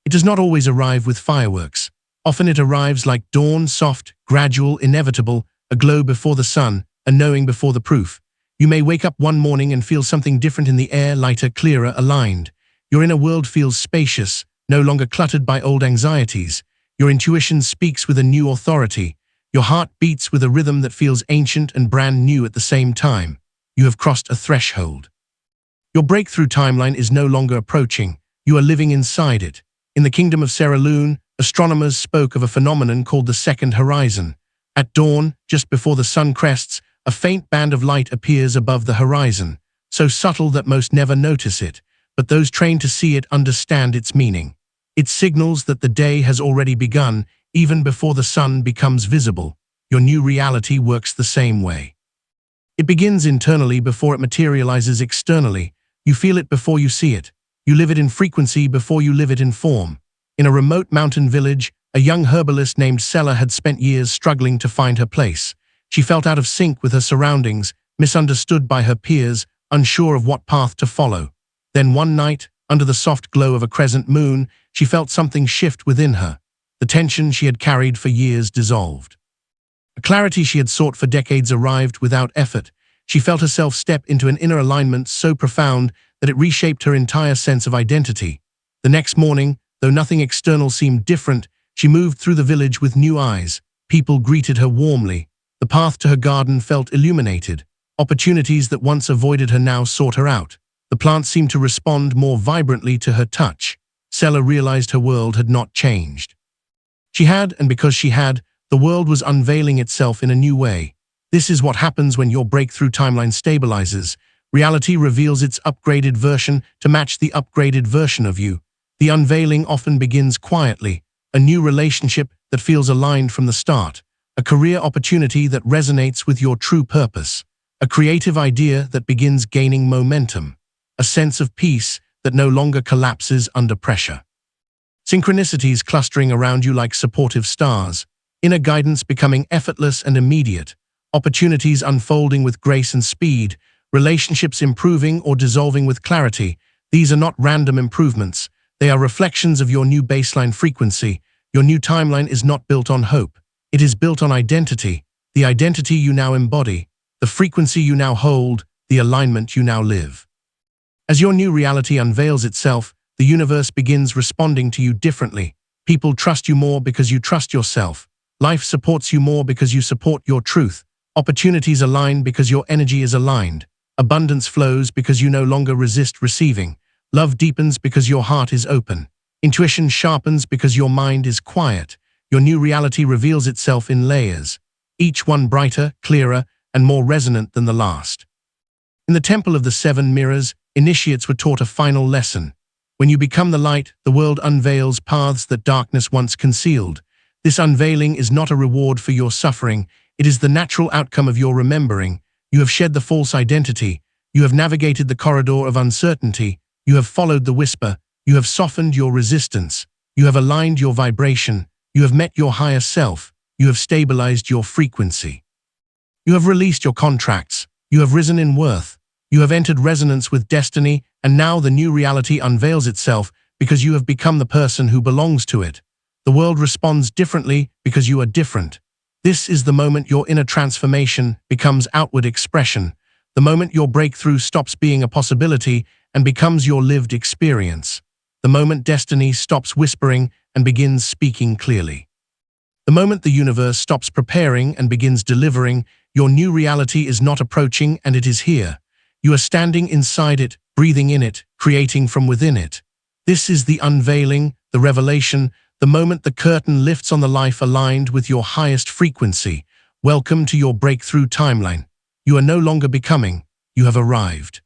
It does not always arrive with fireworks. Often it arrives like dawn, soft, gradual, inevitable, a glow before the sun, a knowing before the proof. You may wake up one morning and feel something different in the air, lighter, clearer, aligned. Your inner world feels spacious, no longer cluttered by old anxieties. Your intuition speaks with a new authority. Your heart beats with a rhythm that feels ancient and brand new at the same time. You have crossed a threshold. Your breakthrough timeline is no longer approaching. You are living inside it. In the kingdom of Sarah Lune, astronomers spoke of a phenomenon called the second horizon. At dawn, just before the sun crests, a faint band of light appears above the horizon, so subtle that most never notice it, but those trained to see it understand its meaning. It signals that the day has already begun, even before the sun becomes visible. Your new reality works the same way. It begins internally before it materializes externally. You feel it before you see it. You live it in frequency before you live it in form. In a remote mountain village, a young herbalist named Sella had spent years struggling to find her place. She felt out of sync with her surroundings, misunderstood by her peers, unsure of what path to follow. Then one night, under the soft glow of a crescent moon, she felt something shift within her. The tension she had carried for years dissolved. A clarity she had sought for decades arrived without effort. She felt herself step into an inner alignment so profound that it reshaped her entire sense of identity. The next morning, though nothing external seemed different, she moved through the village with new eyes. People greeted her warmly. The path to her garden felt illuminated. Opportunities that once avoided her now sought her out. The plants seemed to respond more vibrantly to her touch. Sella realized her world had not changed. She had, and because she had, the world was unveiling itself in a new way. This is what happens when your breakthrough timeline stabilizes. Reality reveals its upgraded version to match the upgraded version of you. The unveiling often begins quietly. A new relationship that feels aligned from the start. A career opportunity that resonates with your true purpose. A creative idea that begins gaining momentum. A sense of peace that no longer collapses under pressure. Synchronicities clustering around you like supportive stars. Inner guidance becoming effortless and immediate. Opportunities unfolding with grace and speed. Relationships improving or dissolving with clarity. These are not random improvements. They are reflections of your new baseline frequency. Your new timeline is not built on hope. It is built on identity. The identity you now embody. The frequency you now hold. The alignment you now live. As your new reality unveils itself, the universe begins responding to you differently. People trust you more because you trust yourself. Life supports you more because you support your truth. Opportunities align because your energy is aligned. Abundance flows because you no longer resist receiving. Love deepens because your heart is open. Intuition sharpens because your mind is quiet. Your new reality reveals itself in layers, each one brighter, clearer, and more resonant than the last. In the Temple of the Seven Mirrors, initiates were taught a final lesson. When you become the light, the world unveils paths that darkness once concealed. This unveiling is not a reward for your suffering. It is the natural outcome of your remembering. You have shed the false identity. You have navigated the corridor of uncertainty. You have followed the whisper. You have softened your resistance. You have aligned your vibration. You have met your higher self. You have stabilized your frequency. You have released your contracts. You have risen in worth. You have entered resonance with destiny, and now the new reality unveils itself because you have become the person who belongs to it. The world responds differently because you are different. This is the moment your inner transformation becomes outward expression, the moment your breakthrough stops being a possibility and becomes your lived experience, the moment destiny stops whispering and begins speaking clearly. The moment the universe stops preparing and begins delivering, your new reality is not approaching and it is here. You are standing inside it, breathing in it, creating from within it. This is the unveiling, the revelation, the moment the curtain lifts on the life aligned with your highest frequency. Welcome to your breakthrough timeline. You are no longer becoming, you have arrived.